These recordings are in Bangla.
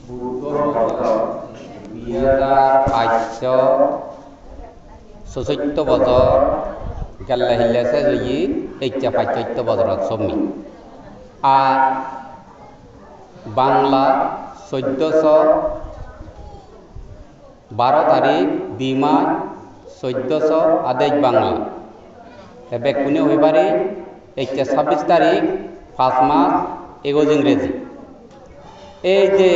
বুদ্ধ বছর 2564 বছর গেল্লা হিল্লাছে যদি 574 বছরত সমি আর বাংলা 1412 তারিখ 2 মাস 1428 বাংলা এবে কোনে হইবারে 26 তারিখ 5 মাস 21 ইংরেজি। এই যে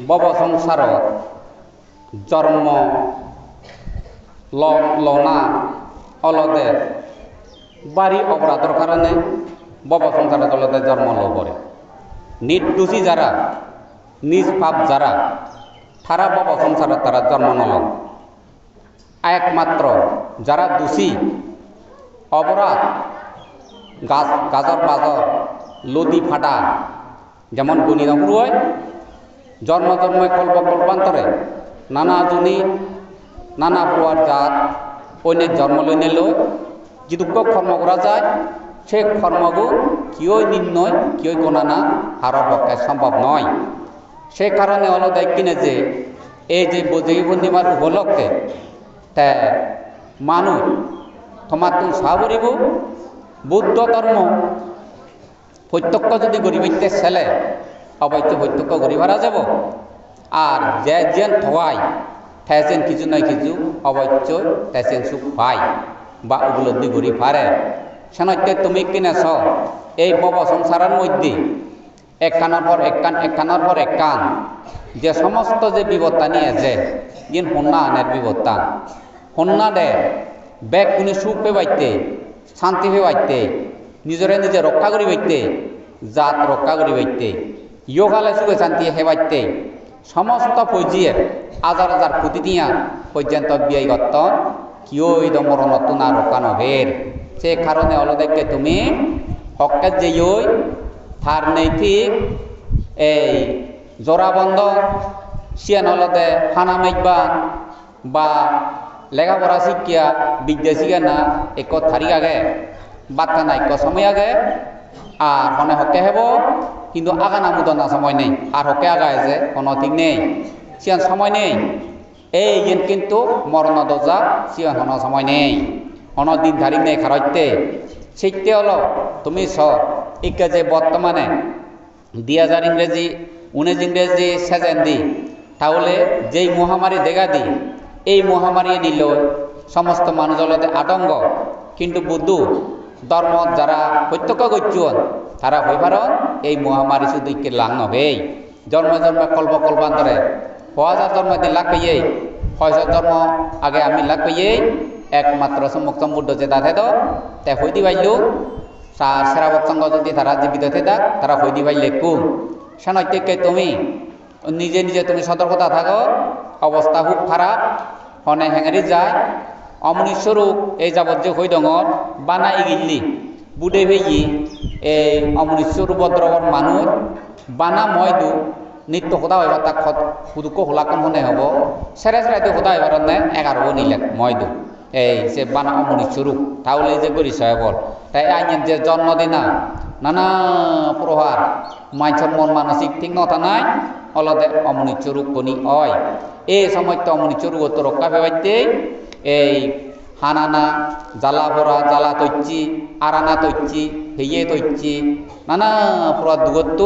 বব সংসার জন্ম লনা অলদে বাড়ি অপরাধের কারণে বব সংসার অলদে জন্ম ল পড়ে। নির্দোষী যারা নিষ্পাপ যারা তারা বব সংসার তারা জন্ম নল। একমাত্র যারা দোষী অপরাধ গাজর বাজর লদি ফাটা যেমন গণিত শুরু হয় জন্ম জন্মে কল্পান্তরে নানাজনী নানা প্রকার জাত অন্যের জন্ম লইনে লই যিদুক্ষ কর্ম করা যায় সে কর্মগু কিয় নির্ণয় কিয় গণনা হারর পক্ষে সম্ভব নয়। সে কারণে হলো কিনে যে এই যে বজেই পূর্ণিমার উপলক্ষে তে মানুষ তোমার তুমি সাবরিব বুদ্ধ ধর্ম প্রত্যক্ষ যদি গরিবইতে ছেলে অবৈধ প্রত্যক্ষ গরিবারা যাব আর যে যেন থওয়াই ঠেসেন কিছু নয় কিছু অবৈধ ঠেসেন সুখ পায় বা উপলব্ধি করি পারে। সেনতে তুমি কিনেছ এই বব সংসারের মধ্যে একখানোর পর একখান একখানোর পর একখান যে সমস্ত যে বিপত্তা নিয়ে আছে যিন হন্যা আনের বিপত্তা হন্যা দে ব্যাগ কোনে সুখ পেবাইতে শান্তি পেবাইতে নিজরে নিজে রক্ষা করি বাইতে জাত রক্ষা করি বাইতে ইয়কালে সুখে শান্তি হেবাইতে সমস্ত ফৌজিয়ে হাজার হাজার কোটি দিয়া পর্যন্ত বিয়াই গত্তন কিয় মর নতুন আর রক্ষানো বের। সে কারণে অলদেরকে তুমি হকের যে থার নৈতিক এই জোড়াবন্ধ সিয়ান হলদে হানা মেঘবান বা লেখাপড়া শিক্ষা বিদ্যা শিখা না এক থারিক আগে বাচ্চা না এক সময় আগে আর মনে হকে হব কিন্তু আগানা মুদন না সময় নেই আর হকে আগায় যে কোনো ঠিক নেই সিয়ান সময় নেই। এই কিন্তু মরণ দরজা সিয়ান কোনো সময় নেই কোনো দিন ধারিক নেই খারতে সেইতে হলো তুমি ইকে যে বর্তমানে 2000 ইংরেজি 19 ইংরেজি সেজেন দি তাহলে যেই মহামারী দেখা দি এই মহামারী নিল সমস্ত মানুষ হলতে আতঙ্ক কিন্তু বুদ্ধ ধর্ম যারা প্রত্যক্ষ করছেন তারা হইবার এই মহামারী শুধু ইকে লাং নবেই জন্ম জন্মে কল্পান্তরে 1000 জন্ম দিন লাগ পেয়ে 600 জন্ম আগে আমি লাগ পেয়ে একমাত্র সম্মুখ বুদ্ধ যে দাঁতে তো তে হইতে পাইলেও সেরাবত সঙ্গ যদি তারা জীবিত থাকে তারা হইতে পাইলে কুম সেনকে তুমি নিজে নিজে তুমি সতর্কতা থাকো অবস্থা খুব খারাপ হনে হেঙারি যায় অমনীস্বরূপ এই যাবত যে হই ডঙর বানা ইগিল্লি বুড়ে ভেই এই অমনীস্বরূপ দ্রবর মানুষ বানা ময়দু নিত্য হোদা হইবার তাক হুদুক হোলাকন হনে হব সেরে সেরাইতে হোদা হইবার নে 11 নিলে ময়দু এই সে বানা অমনীস্বরূপ তাহলে যে করি সয়বল তাই আইনের যে জন্মদিনা নানা প্রহার মাইছর মন মানসিক ঠিক নথা নাই অলদে অমনীস্বরূপ কনি হয় এই সময় তো অমনীস্বরূপ তো রক্ষা পেবাইতে এই হানানা জ্বালা ভরা জ্বালা তৈচ্ছি আরানা তৈচ্ছি হেয়ে তৈচ্ছি নানা পুরা দুগত্ব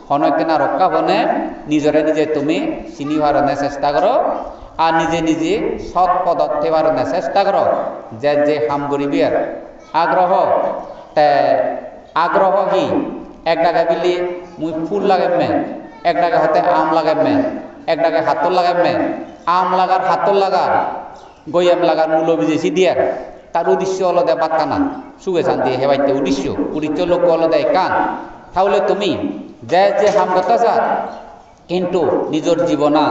হনকেনা রক্ষা বনে নিজরে নিজে তুমি চিনিবার চেষ্টা করো আর নিজে নিজে সৎ পদত থেবার চেষ্টা করো যে যে হাম করিবি আর আগ্রহ কি এক ডাকে বিলি মুই ফুল লাগাইমে এক ডাকে হাতে আম লাগাইমে এক ডাকে হাতর লাগাইমে আম লাগার হাতর লাগার গইয়াম লাগার মূল্য বিজেছি দিয়ার তার উদ্দেশ্য অলদে বাক্কা না সুখে শান্তি হেবাইতে উদ্দেশ্য লোক অলদে কান তাহলে তুমি যে যে হাম কথা চার কিন্তু নিজের জীবনা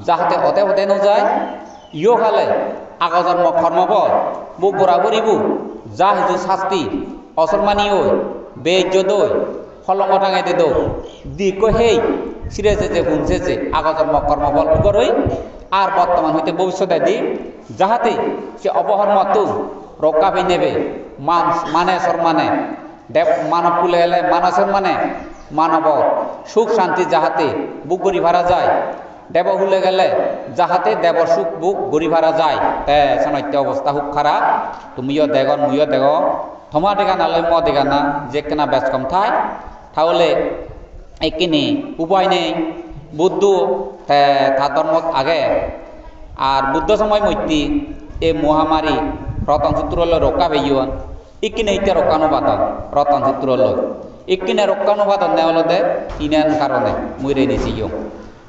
যাহাতে অতে হতে নযায় ইয় খালে আগজন্ম কর্মবল বুক গোড়া করিব যা হিজু শাস্তি অসম্মানী ওই বেইজ্জত ওই ফলঙ্গ টাঙাইতে দৌ দি সেই সিরেছে যে শুনছে আগজন্ম কর্মবল করই আর বর্তমান হইতে ভবিষ্যতে দি যাহাতে সে অপহর্মত রক্ষা পেয়ে নেবে মানে সম্মানে দেব মানব কুলে এলে মানসের মানে মানব সুখ শান্তি যাহাতে বুক গড়ি ভাড়া যায় দেব হুলে গেলে যাহাতে দেবর সুখ বুক গড়ি ভাড়া যায় তে সানাইতে অবস্থা খুব খারাপ তুমিও দেগন মুইও দেগ থমা দেখা নালে ম দেখা না যে কেনা বেশ কম থাই তাহলে একিনি উপায় নেই বুদ্ধ তা ধর্ম আগে আর বুদ্ধ সময় মৈত্রী এই মহামারী রতন সূত্র রক্ষা পেয়ন ইকিনে ইতে রক্ষানুবাদন রতন সূত্র ইকিনে রক্ষানুবাদন নেওয়ালতে তিনেন কারণে মুইরে নিছিও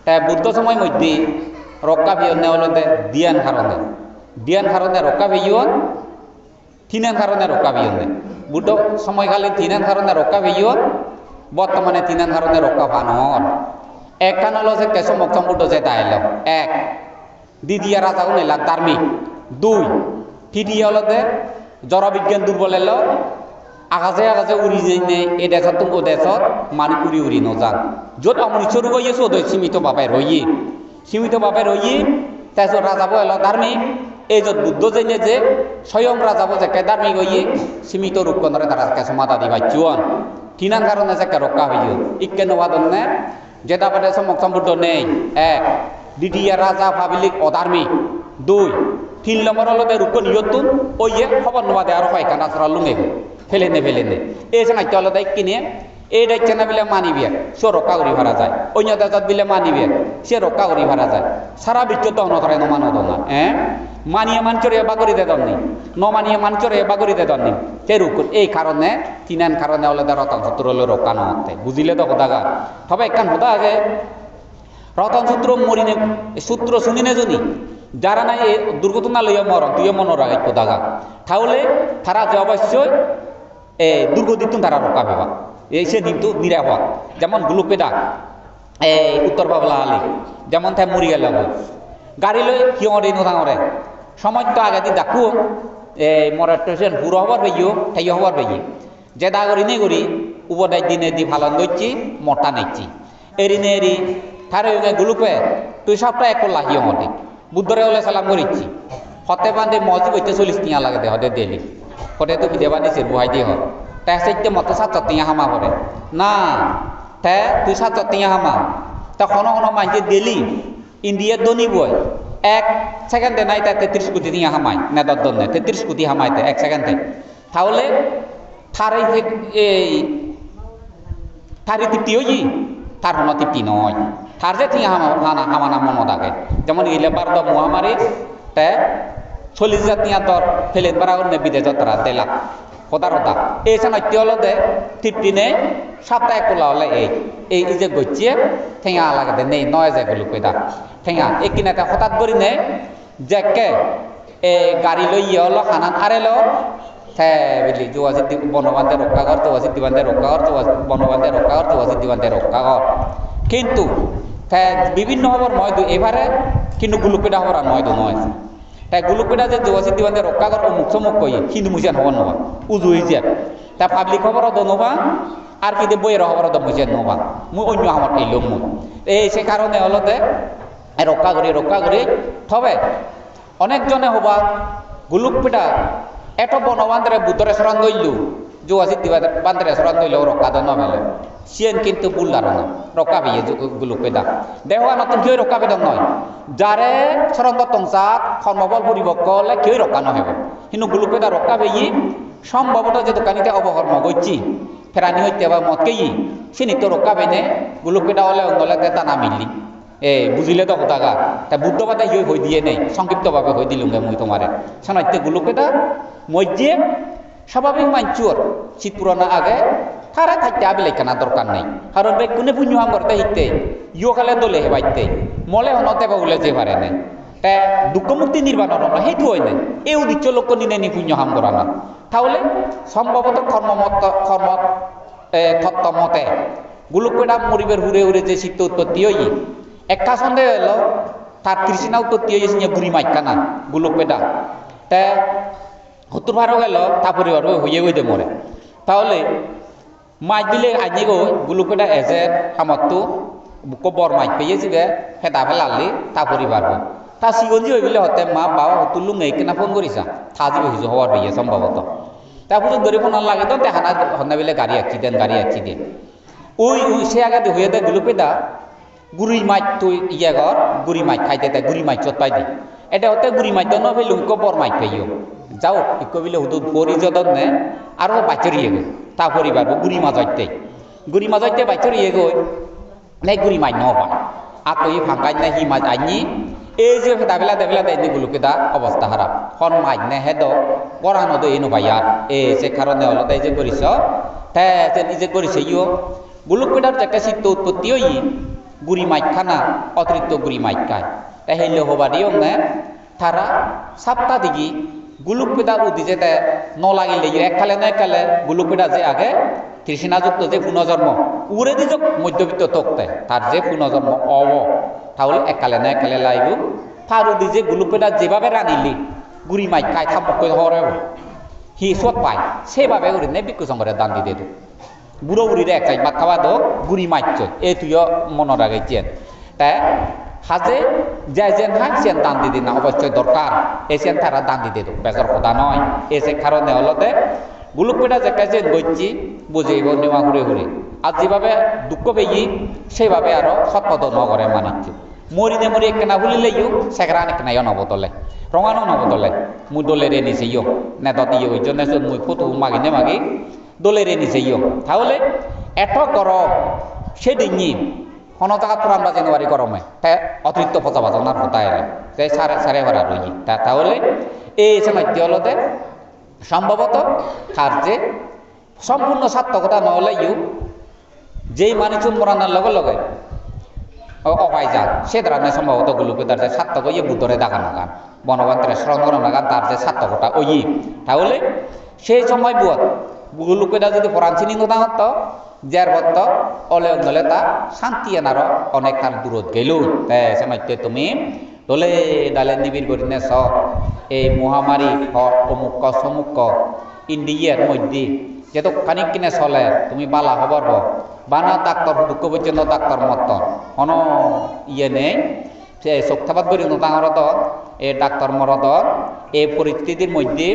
তাই বুদ্ধ সময় মধ্যে রক্ষা পেয়ন নেওয়ালতে দিয়ান কারণে রক্ষা পেয়ন তিনেন কারণে রক্ষা পেয়ন বুদ্ধ সময়কালে তিনেন কারণে রক্ষা পেয়ন বর্তমানে তিনেন কারণে রক্ষা পান এক কান হলো যে কেশব মক্ষম বুদ্ধ যে তাইল এক দ্বিতীয় রাজাও নিলাম ধার্মিক দুই তৃতীয় হলতে জড়বিজ্ঞান দুর্বল এলো আকাশে উড়ি যাই এই দেশত ও দেশত মানে উড়ি নযান য'ত অমৃতসর গিয়ে চৌধ সীমিত ভাবে রই তাৰপিছত রাজাব এলো ধার্মিক এই য'ত বুদ্ধ জেনে যে স্বয়ং রাজাব যেকে ধার্মিক হইয়ে সীমিত রূপকণরে তারা সমাধা দি পাইছুন তিনান কারণে যেকে রক্ষা হইয় ইকে নবাদনে যেটা পারে সমক্ষম বুদ্ধ নেই এক দ্বিতীয় রাজা ভাবিলিক অধার্মিক দুই তিন নম্বর হলো রূপ নিয়তুন ওইয়ে খবর নবাদে আর পায়খানা ছড়া লুঙে ফেলে নে এই যে নাইতে হলো দায়িত্ব নিয়ে এই দায়িত্ব না বিলে মানিবে সে রক্ষা করি ভাড়া যায় অন্য দেশত বিলে মানিবে সে রক্ষা করি ভাড়া যায় সারা বিশ্ব তো অনধরে নমানো না মানিয়ে মানচরে এবা করি দে দনি নমানিয়ে মানচরে এবা করি দে দনি সেরূপ এই কারণে তিনান কারণে হলে রতন সূত্র হলো রক্ষা নহতে বুঝিলে তো কথাগা তবে একখান কথা আগে রতন সূত্র মরিনে সূত্র শুনিনে জনি যারা নাই এই দুর্ঘটনা লইয়া মরণ তুইও মনে রাখ কথাগা তাহলে তারা যে অবশ্যই দুর্গদিন তারা রক্ষা পেবা এই সে কিন্তু নিরাপদ যেমন গ্লুপেডা উত্তর বাবলা আলী যেমন তাই মরি গেল গাড়ি লই কিয়রে নথাঙরে সময় তো আগে দিয়ে ডাকু মরার ট্রেন পুরো হবার পাইও তাই হবার পাইয়ে যে দা করি নেই করি উপদায় দিনে দি ভালন দইছি মটা নেছি এরিনে এরি তারে গ্লুপে তুই সবটা এক লাহিও মতে বুদ্ধরে হলে সালাম করিচ্ছি হতে বান্ধে মজি বইতে 40 টিয়া লাগে দে হতে দেলি হতে তো কি দেবা দিছে বুহাই দিয়ে হয় তাই সেইতে মতো 7 টিয়া হামা পড়ে না তে তুই 7 টিয়া হামা তা কোনো মাঝে দেলি ইন্ডিয়া দনি বই এক সেকেন্ডে নাই তাই 33 কোটি টিয়া হামাই না দর নাই 33 কোটি হামাইতে এক সেকেন্ডে তাহলে থারে এই থারি তৃপ্তি হই তার কোনো তৃপ্তি নয় তার যে টিয়া হামানা মনে থাকে যেমন ইলেবার দ মহামারী তে 40,000 টিয়া দর ফেলে বারাগর নে বিদেশ তারা তেলা হতা এই সানাইতে হলো দে তৃপ্তি নেই সপ্তাহে কোলা হলে এই যে গচ্ছে ঠেঙা লাগে দে নেই নয় যায় গুলো কইদা ঠেঙা এই কিনাতে হঠাৎ করি নে যেকে এই গাড়ি লইয়ে হলো খানান আরেলো বলি জোয়াসি বনবান্ধে রক্ষা কর জোয়াসি দিবান্ধে রক্ষা কর বনবান্ধে রক্ষা কর জোয়াসি দিবান্ধে রক্ষা কর কিন্তু বিভিন্ন হবার নয় এবারে কিন্তু গুলুপিটা হবার নয় নয় তাই গুলুপিটা যে জোয়াসি দিবান্ধে রক্ষা কর মুখ চমুক কই কিন্তু মুছিয়ান হবার নবা উজু হয়ে তা পাবলিক খবরও দনবা আর কিন্তু বইয়ের খবরও তো মুছিয়ান নবা মুই অন্য আমার এলো মুই এই সে কারণে হলতে রক্ষা করি তবে অনেকজনে হবা গুলুপিটা এত বনবান্ধে বুদ্ধরে সরণ দইলু জোয়াসি দিবান্ধে সরণ দইল রক্ষা দন মেলে সিয়েন কিন্তু ভুল ধারণা রক্ষা পেয়ে গুলুপিটা দেওয়া নতুন কেউ রক্ষা পেদন নয় যারে সরঙ্গ তংসাত কর্মবল পরিবক্ক হলে কেউ রক্ষা নহব কিন্তু গুলুপিটা রক্ষা পেয়ে সম্ভবত যে দোকানিতে অবকর্ম করছি ফেরানি হইতে বা মতকেই সে নিত্য রক্ষা পেনে গুলুপিটা হলে অঙ্গলে তা না মিললি বুঝিলে তো কথাগা তা বুদ্ধবাদে হয়ে দিয়ে নেই সংক্ষিপ্তভাবে হয়ে দিলুঙ্গে মুই তোমারে শোনাইতে গুলুপিটা মজ্জে স্বাভাবিক মানচুর শীত পুরানো আগে তারা থাকতে আবিলাই কেনা দরকার নেই কারণ বে কোনে পুণ্য হাম করতে হিতে ইয় খালে দলে হেবাইতে মলে হনতে বা উলে যে পারে নাই তা দুঃখ মুক্তি নির্বাণ না সেইটো হয় নাই এই উদ্দেশ্য লক্ষ্য নিনে নি পুণ্য হাম করা না তাহলে সম্ভবত কর্ম তত্ত্ব মতে গুলুপিটা মরিবের হুড়ে যে শীত উৎপত্তি হই একটা সন্দেহ এলো তার তৃষ্ণা উৎপত্তি হয়েছে বুড়ি মাইকানা গুলুপিটা তা হতুর ভারও গেল তা পরিবার হয়ে দে মরে তাহলে মাছ দিলে আইনি গো গুলুপিটা এজের হামতো বুকো বর মাছ পেয়েছি গে হেতা ফেলালি তা পরিবার তা সিগঞ্জি হয়ে গেলে হতে মা বাবা হতুর লুঙে কেনা ফোন করিছা থাজি হয়েছে হওয়ার হইয়া সম্ভবত তারপর ধরে ফোন লাগে তো দেখা না হন্না বেলে গাড়ি অ্যাক্সিডেন্ট ওই সে আগে হয়ে দেয় গুলো পেদা গুড়ি মাছ তুই ইয়ে ঘর গুড়ি মাছ খাইতে দেয় গুড়ি মাছ চত পাই দি এটা হতে গুড়ি মাছ ন ফেলুম বর মাছ খাইও যাও কবিলে হুদু পরি যদন নে আরো বাচ্চরিয়ে গো তা পরিবার গুড়ি মাছ হইতে বাচ্চরিয়ে গো নাই গুড়ি মাছ ন পায় আর তুই ফাঁকাই না হি মাছ আইনি এই যে দাবেলা দেয়নি গুলো পেদা অবস্থা খারাপ হন মাছ নে হেদ পড়ানো তো এনো ভাই আর সে কারণে হলো তাই যে করিস যে নিজে করিস ইও গুলুক পেটার যে একটা শীত উৎপত্তি হই গুড়ি মাছ খানা অতিরিক্ত গুড়ি মাছ খায় তাই হেলে হবারিও নে তারা সাতটা দিকে গুলুক পেটার উদিছে তে ন লাগিলে এককালে না এককালে গুলুক পেটা যে আগে তৃষ্ণাযুক্ত যে পুনর্জন্ম উড়ে দি যোগ মধ্যবিত্ত তক্তে তার যে পুনর্জন্ম তাহলে এককালে না এককালে লাইব তার উদি যে গুলুক পেটা যেভাবে রানিলি গুড়ি মাছ খায় থাপক হরে হি সৎ পায় সেভাবে উড়ি নে বিক্ষু সঙ্গে দান দি দে বুড়ো বুড়িরে এক চাই ভাত খাওয়া দো গুড়ি মাছ এই তুইও মনে রাখাইছেন তাই হাজে যে যেন হাই সেন দান দিদি না অবশ্যই দরকার এসেন তারা দান দিতে তো বেজার কথা নয় এসে কারণে হলতে গুলুক পেটা যে কাছে গইছি বুঝাইব নেওয়া ঘুরে আর যেভাবে দুঃখ পেয়ে সেইভাবে আরো সৎপদ নগরে মানিচ্ছে মরিনে মরি একনা ভুলিলেইও সেকরান একনাইও নবদলে রঙানো নবদলে মুই দলেরে নিছেইও নেতা দিয়ে ওই জন্য মুই ফটো মাগি দলেরে নিছেইও তাহলে এত গরম সেদিনই কোনো জায়গা পুরান বা জানুয়ারি গরমে তাই অতিরিক্ত পচা বাজনার হতায় তাই সারে ভরা রই তাহলে এই সময় হলতে সম্ভবত তার যে সম্পূর্ণ সার্থকতা নহলেও যেই মানুষ মরানোর লগে অপায় যান সে ধরনের সম্ভবত গুলোকে তার যে সার্থক ইয়ে বুদ্ধরে দেখানো গান বনবান্তরে শ্রম করানো গান তার যে সার্থকতা ওই তাহলে সেই সময় বুয়ত গুলোকেটা যদি পরাঞ্চিনি নতা হত যার ভত্ত অলে অলে তা শান্তি এনার অনেক তার দূরত গেল সে মাইতে তুমি দলে ডালে নিবিড় করে নেছ এই মহামারী অমুক সমুক ইন্ডিয়ার মধ্যে যেহেতু খানিক কিনে চলে তুমি বালা খবর বানা ডাক্তার দুঃখ পর্যন্ত ডাক্তার মত হন ইয়ে নেই সে শোকথাবাদ করি নতাঙরত এই ডাক্তার মরদ এই পরিস্থিতির মধ্যে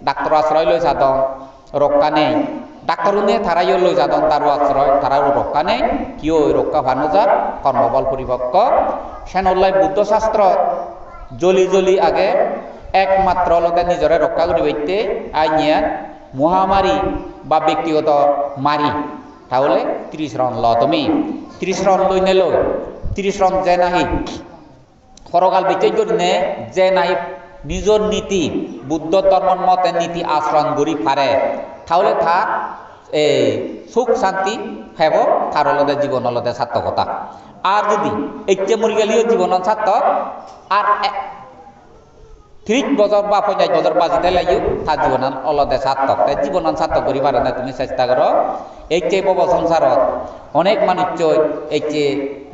ডাক্তার আশ্রয় লই সাধন রক্ষা নেই ডাক্তারও নেই তারাইও লই যাদন তারও আশ্রয় তারাও রক্ষা নেই কিয় রক্ষা ভানো যার কর্মবল পরিপক্ক সেনল্লাই বুদ্ধ শাস্ত্র জলি আগে একমাত্র লতে নিজরে রক্ষা করি বইতে আইনিয়া মহামারী বা ব্যক্তিগত মারি তাহলে 30 রন ল তুমি 30 রন লই নে লই 30 রন যে নাহি সরকাল বিচার করি নে যে নাহি নিজের নীতি বুদ্ধ ধর্মর মতে নীতি আচরণ করি পারে তাহলে তার এই সুখ শান্তি হেব তার হলতে জীবন হলতে সার্থকতা আর যদি এইটা মরি গেলেও জীবন সার্থক আর 30 বছর বা 50 বছর বাঁচিতে লাগিও তার জীবন অলতে সার্থক তাই জীবন সার্থক করি পারে না তুমি চেষ্টা করো এইটা বব সংসারত অনেক মানুষ এইটা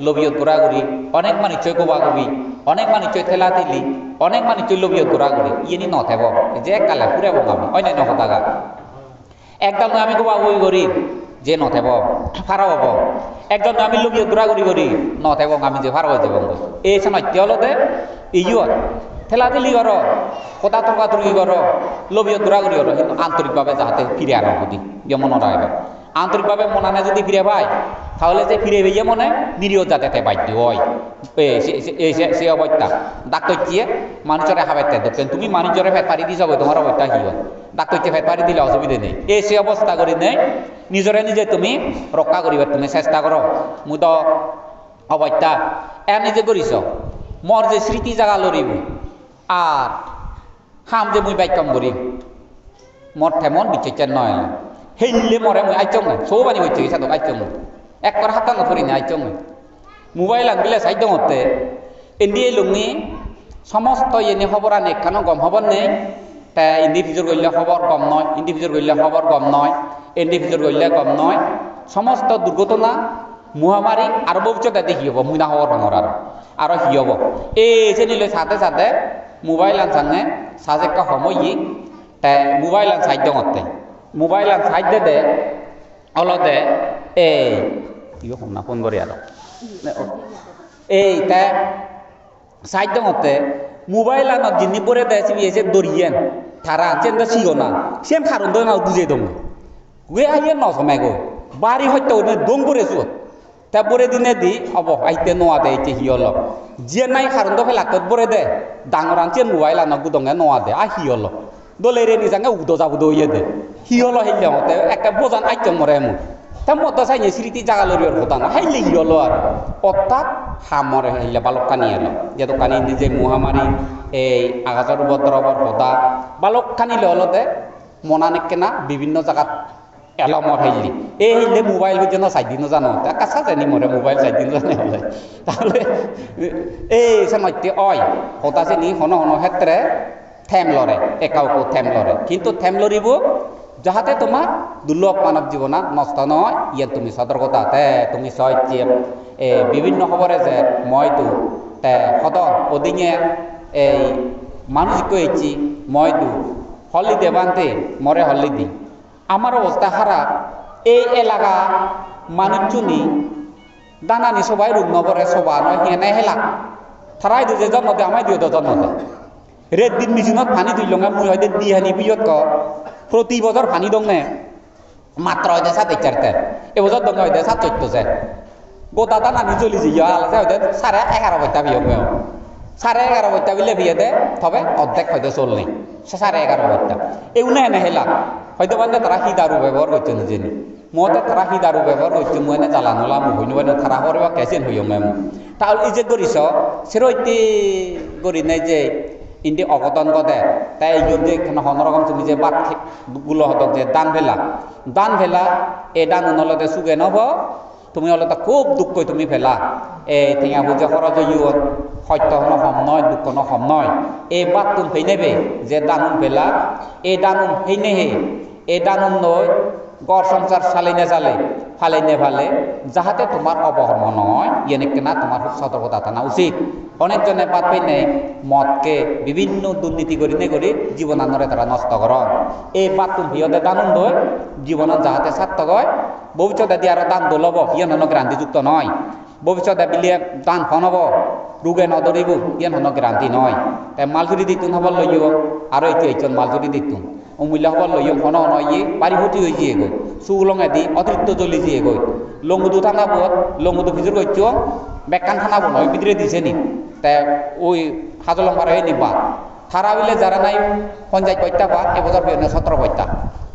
লোভিয়ত ঘোরাঘুরি অনেক মানুষ কোবাগুবি অনেক মানুষ ঠেলা ঠেলি অনেক মানুষ লোভিয়ত ঘোরাঘুরি ইয়ে নথেব যে কালে পুরে আমি অন্যান্য হতাগা একদম আমি কোবা বই করি যে নথেব ফারা হব একদম আমি লোভিয়ত ঘোরাঘুরি করি নথেব আমি যে ফারা হয়ে যাব এই সময় হলতে ইয়ত ঠেলা ঠেলি কর কথা তর্কাতর্কি কর লোভিয়ত ঘোরাঘুরি কর কিন্তু আন্তরিকভাবে যাহাতে ফিরে আনো বুদ্ধি যে মনে রাখবে আন্তরিকভাবে মনানে যদি ফিরে পায় তাহলে যে ফিরে পেয়ে মনে নিরীহ যাতে বাধ্য হয় সে অবস্থা ডাক্তার চিয়ে মানুষের হাবাইতে দেখছেন তুমি মানুষের ফেট পারি দি যাবে তোমার অবস্থা কি হয় ডাক্তার চিয়ে ফেট পারি দিলে অসুবিধা নেই সে অবস্থা করি নেই নিজরে নিজে তুমি রক্ষা করিবার তুমি চেষ্টা করো মু তো অবস্থা নিজে করিস মর যে স্মৃতি জাগা লড়িব আর হাম যে মুই বাইকম করি মর থেমন বিচ্ছেদ নয় হেললে মরে মুই আইচং না সৌবানি হচ্ছে সাধক আইচং একবার হাতানো ধরি না আইচং মোবাইল আনবিলে সাইড মতে এন্ডিয়ে লুঙি সমস্ত এনে খবর আনে এখানো গম খবর নেই তা ইন্ডিভিজুয়াল করলে খবর কম নয় ইন্ডিভিজুয়াল করলে খবর কম নয় ইন্ডিভিজুয়াল করলে কম নয় সমস্ত দুর্ঘটনা মহামারী আর ভবিষ্যতে দেখি হব মুই না খবর ভাঙর আর হি হব এই যে নিলে সাথে সাথে মোবাইল আন সামনে সাজে একটা সময় তাই মোবাইল আন সাইড মতে মোবাইল আর সাইড দে অলতে এই ইয়ে না ফোন করি আর এই তাই সাইড মতে মোবাইল আর জিনি পরে দেয় এসে দরিয়েন তারা চেন তো শিখো না সেম কারণ তো না বুঝে দম গে আইয়ে ন সময় গো বাড়ি হয়তো দম করে চুত তা বরে দিনে দি অব আইতে নোয়া দে এইতে হিয়ল যে নাই কারণ তো ফেলাকত বরে দে ডাঙর আনছে নোয়াই লানা গুদঙ্গে নোয়া দে আ হিয়ল দলে রে নিজাঙ্গে উদো যাবুদো ইয়ে দে হিয়ল হিলে মতে একটা বোজান আইতে মরে এমন তা মতো চাইনি স্মৃতি জাগা লরিয়র হতা না হাইলে হিয়ল আর অর্থাৎ হামরে হিলে বালক কানি এলো যেহেতু কানি নিজে মহামারী এই আগাছর উপদ্রবর হতা বালক কানি ললতে মনানে কেনা বিভিন্ন জায়গাত এলমর হাইলি এই হাইলে মোবাইল যেন চাইদিনও জানো কাছা জানি মরে মোবাইল চাইদিন জানে হলে তাহলে এই সময় অয় হতাছে নি হন হন ক্ষেত্রে থেম লরে একাউকো থেম লরে কিন্তু থেম লরিব যাহাতে তোমার দুর্লভ মানব জীবনা নষ্ট নয় ইয়ে তুমি সতর্কতা তে তুমি সহ্যে বিভিন্ন খবরে যে ময়দু তে সদন ওদিনে এই মানুষ কইছি ময়দু হলি দেবান্তে মরে হলি দি আমার অবস্থা হারা এই এলাকা মানুষজনই দানানি সবাই রুম নবরে সবা নয় হেনে হেলা থারাই দিয়ে জন্ম দে আমায় দিও জন্ম দে রেড দিন মিজিনত পানি দিলঙে মুই হয়তো দিহানি বিয়ত ক প্রতি বছর পানি দংনে মাত্র হয়তো 7-4 এবছর দংনে হয়তো 7-14 গোটা দানানি চলি যাইয়া আলাদা হয়তো 11:30 বইটা বিয়ক 11:30 বইটা বিলে বিয়ে দে তবে অর্ধেক হয়তো চলনি 11:30 বইটা এউনে এনে হেলা হয়তো মানে তারা হিদারু ব্যবহার করছে নিজেনি মতে তারা হিদারু ব্যবহার করছে মনে জ্বালানোলা মুহইন মানে তারা হরবা কেসেন হইও মেম তাহলে এই যে করিস সেরইতে করি নাই যে ইন্দি অবদান কদে তাই এই যে হনরকম তুমি যে বাদ গুলো হতক যে দান ভেলা এই দান নলতে সুগে নব তুমি অলতে খুব দুঃখ তুমি ফেলা এই টিঙা বুঝে খরচ ইউন সত্য হন হম নয় দুঃখ ন হম নয় এই বাদ তুমি ফেই নেবে যে দানুন ফেলা এই দানুন ফেই নেহে এই দানুন নয় গড় সংসার চালিনে চালে ফালেনে ফালে যাহাতে তোমার অবহর্ম নয় ইয়ে কেনা তোমার খুব সতর্কতা থাকা উচিত অনেকজনে বাদ পেয়ে নেই মদকে বিভিন্ন দুর্নীতি করি জীবনানরে তারা নষ্ট কর এই বাদ তুমি ভিয়তে দানুন দই জীবনত যাহাতে সার্থক হয় ভবিষ্যতে দিয়ে আরো দান দোলব ইয়ে নন গ্রান্তিযুক্ত নয় ভবিষ্যতে বিলিয়ে দান ফনব রোগে নদরিব ইয়ে নন গ্রান্তি নয় তাই মালজুরি দিতুন হব লইব আরো এইজন মালজুরি দিতুন অমূল্য হব লইম হন নয় বাড়ি ভর্তি হয়ে যিয়ে গই সুলঙে দি অতিরিক্ত জ্বলি যিয়ে গই লঙ্গুদু থানা বোধ লঙ্গুদু ভিতর গইছ বেকান থানা বোন ওই ভিতরে দিছে নি তাই ওই হাজলং পারে নিবা থারা বিলে যারা নাই পঞ্চায়েত বৈতা বা এবছর 17 বৈতা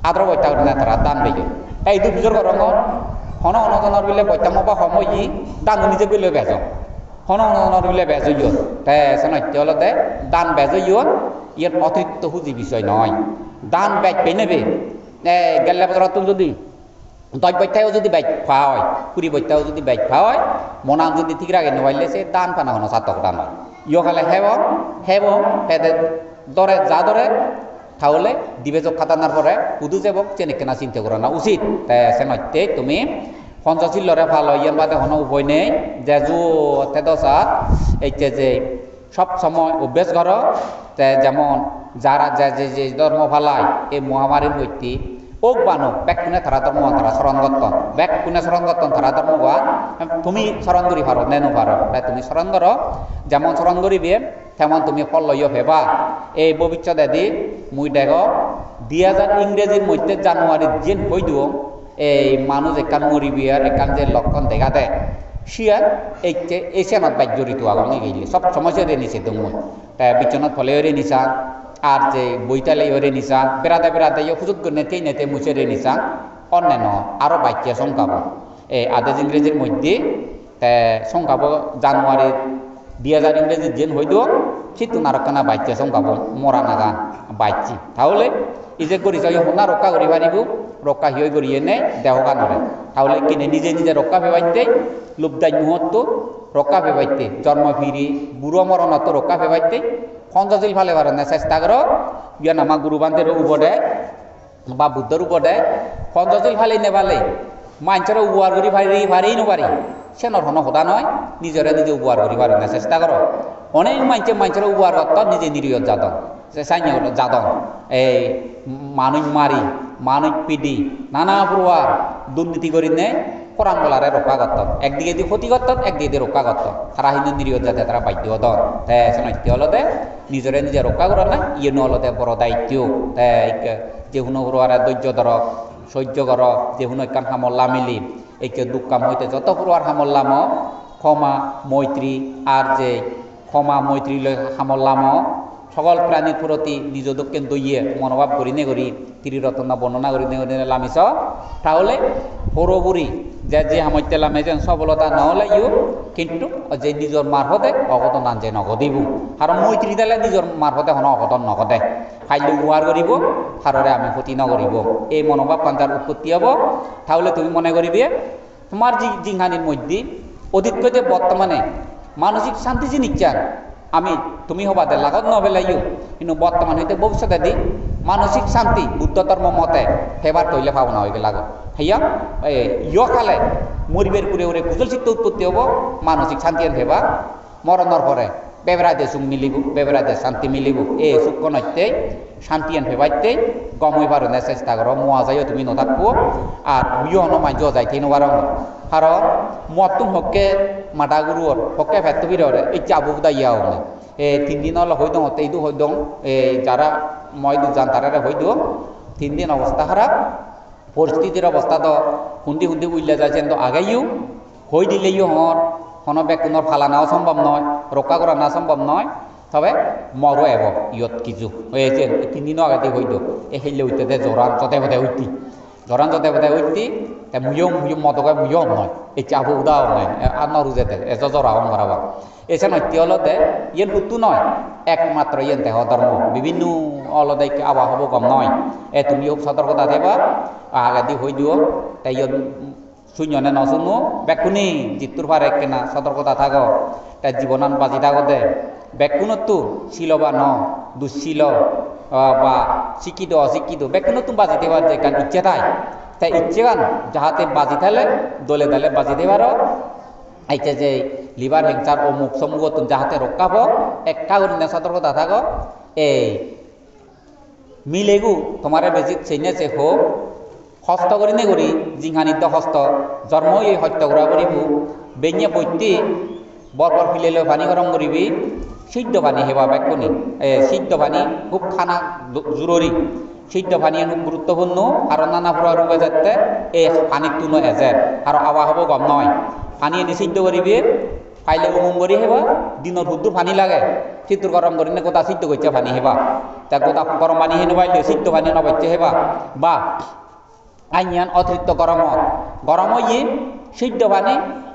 18 বৈতা তারা দান বেগে এই দু ভিতর গরম হন অনজনের বিলে বৈতা মবা সময় দান নিজে বিলে বেজ হন অনজনের বিলে বেজ ইয়ন তাই সনাইতে দান বেজ ইয়ন ইয়ার অতিরিক্ত হুজি বিষয় নয় দান ব্যাগ পেয়ে নেবে গেলে বছর তুমি যদি 10 বৈঠাও যদি ব্যাগ খাওয়া হয় 20 বৈঠাও যদি ব্যাগ খাওয়া হয় মনান যদি ঠিক রাখে নেওয়াইলে সে দান পানা হনো সাতক দান হয় ইয় খালে হেব পেদে দরে যা দরে তাহলে দিবে যোগ খাতানার পরে উদু যাব চেনে কেনা চিন্তা করা না উচিত তাই সে নইতে তুমি পঞ্চাশিল লরে ভালো ইয়ার বাদে হনো উপায় নেই যে জু তেদসা এইতে যে সব সময় অভ্যেস ঘর যেমন যারা যে ধর্ম ফালায় এই মহামারীর মধ্যে ওক বানো ব্যাক কোনে তারা ধর্ম তারা স্মরণ করতন ব্যাক কোনে স্মরণ করতন তারা ধর্ম বা তুমি স্মরণ করি পারো নেনো পারো তাই তুমি স্মরণ করো যেমন স্মরণ করিবে তেমন তুমি ফল লইও ভেবা এই ভবিষ্যতে দি মুই দেখো 2000 ইংরেজির মধ্যে জানুয়ারির যেন হই দিও এই মানুষ একান মরিবি আর একান যে লক্ষণ দেখা দেয় শিয়ার এইতে এশিয়ানত বাইক জড়িত আগামী গেলে সব সমস্যা রে নিছে তুমি তাই বিচনত ফলে রে নিছা আর যে বইতালে ওরে নিছা বেড়াতে সুযোগ নেতে নেতে মুছে রে নিছা অন্যান্য আরো বাক্য সংখ্যাব এই আদেশ ইংরেজির মধ্যে সংখ্যাব জানুয়ারি 2000 ইংরেজির যেন হইদ ঠিক নারকানা বাক্য সংখ্যাব মরা নাগা বাইছি তাহলে এই যে করিস হোনা রক্ষা করি পারিব রক্ষা হিয়ে করিয়ে নে দেহগা নরে তাহলে কিনে নিজে রক্ষা ভেবাইতে লুবদাই মুহূর্ত রক্ষা ভেবাইতে জন্ম ফিরি বুড়ো মরণত রক্ষা ভেবাইতে পঞ্চাশিল ফালে পারে না চেষ্টা করো ইয়ান আমার গুরুবান্ধের উপরে বা বুদ্ধর উপরে পঞ্চাশিল ফালে নেবালে মানুষের উপহার করি পারি নপারি সে নরহন সদা নয় নিজরে নিজে উপহার করি পারে না চেষ্টা করো অনেক মানুষের উপহার করত নিজে নিরীহ যাদন সে সাইন্য যাদন এই মানুষ মারি মানুষ পিডি নানা প্রকার দুর্নীতি করি নে কোরআন বলারে রক্ষা করত একদিকে দিয়ে ক্ষতি করত একদিকে দিয়ে রক্ষা করত তারা হিন্দু নিরীহ যাতে তারা বাধ্য হতন তাই শনাইতে হলতে নিজরে নিজে রক্ষা করে না ইয়ে নহলতে বড় দায়িত্ব তাই যে কোনো আর ধৈর্য ধরক সহ্য কর যে হুন একখান হামল্লা মিলি একে দুঃখ কাম হইতে যত প্রকার হামল্লাম ক্ষমা মৈত্রী আর যে ক্ষমা মৈত্রী লই হামল্লাম সকল প্রাণীর প্রতি নিজ দক্ষিণ দইয়ে মনোভাব করি নে করি ত্রিরত্ন বর্ণনা করি নে লামিছ তাহলে পুরোপুরি যে সামর্থ্য লামে যেন সফলতা নহলাইও কিন্তু যে নিজের মারফতে অঘটন আনছে নগদিব কারণ মৈত্রী দিলে নিজের মারফতে কোনো অঘটন নগদে খাইলে উপহার করিব হাররে আমি ক্ষতি নকরিব এই মনোভাব পান্তার উৎপত্তি হব তাহলে তুমি মনে করিবে তোমার জিংহানির মধ্যে অতীতকে বর্তমানে মানসিক শান্তি জিনিস চান আমি তুমি হবাতে লাগত নবেলাইও কিন্তু বর্তমান হইতে ভবিষ্যতে দি মানসিক শান্তি বুদ্ধ ধর্ম মতে ফেবার তৈলে ভাবনা হয়ে লাগত হইয়া ইয় খালে মরিবের করে ওরে কুজল চিত্ত উৎপত্তি হব মানসিক শান্তি ফেবা মরণর পরে বেবেরাতে সুখ মিলিব বেবেরাতে শান্তি মিলিব এই সুখ নইতে শান্তি ফেবাইতে গমই পারো না চেষ্টা করো মোয়া যাইও তুমি নথাকবো আর ইয় নমাই যাইতে নবার কারণ মতুন হকে মাদাগুরুর হকে ফেতবিরে এই চাবুকদা ইয়া হলে এই 3 দিন হল হইদ এইদু হইদ এই যারা মই জান তারা হইদ 3 দিন অবস্থা খারাপ পরিস্থিতির অবস্থা তো হুন্দি হুন্দি উইলে যাচ্ছেন তো আগেইও হই দিলেইও হন ব্যক্তির ফালানাও সম্ভব নয় রক্ষা করা না সম্ভব নয় তবে মরো এব ইয়ত কিছু হয়েছে 3 দিনও আগে হইদ এই হেলে হইতে জোরান যতে পথে হইতি জরান যতে পথে হইতি মুয়ম মতকে মুয়ম নয় এই চাবু উদাও নয় আর নরু যেতে এত জরা হন মারাবা এসে নয় অলতে ইয়েন পুতু নয় একমাত্র ইয়েন দেহ ধর্ম বিভিন্ন অলদে আবা হব কম নয় তুমিও সতর্কতা দেবা আগে দি হই দিও তাই শূন্যনে নশুনো বেকুনি জিতুর পারে কেনা সতর্কতা থাকো তাই জীবনান বাজি থাকতে বেকুনতো ছিল বা ন দুঃশীল বা শিক্ষিত অশিক্ষিত বেকুনতো বাজি দেবার যে কারণ ইচ্ছে তাই তাই ইচ্ছে গান যাহাতে বাজি থালে দলে দলে বাজি দেবার আইছে যে লিভার হেংচার অমুক সমুখ যাহাতে রক্ষাব একটা করে সতর্কতা থাকো এই মিলেগু তোমার বেশি চেনেছে হোক হস্ত করি নে করি জিংহানিত হস্ত জন্ম এই হত্যা করা করিব বেঙে বৈতি বরবর ফিলে লৈ পানি গরম করিবি সিদ্ধ পানি হেবা বেকুনি সিদ্ধ পানি খুব খানা জরুরি সিদ্ধ পানি খুব গুরুত্বপূর্ণ আর নানা পুরা রূপে যাতে এই পানির তুনো এজের আর আওয়া হব গম নয় পানি এনে সিদ্ধ করিবি পাইলে উমুম করি হেবা দিনের হুদ্দুর পানি লাগে সিদ্ধুর গরম করি না গোটা সিদ্ধ করছে পানি হেবা তা গোটা গরম পানি হে নবাইলে সিদ্ধ পানি নবাইছে হেবা বা আইয়ান অতিরিক্ত গরম ইয়ে সিদ্ধ পানি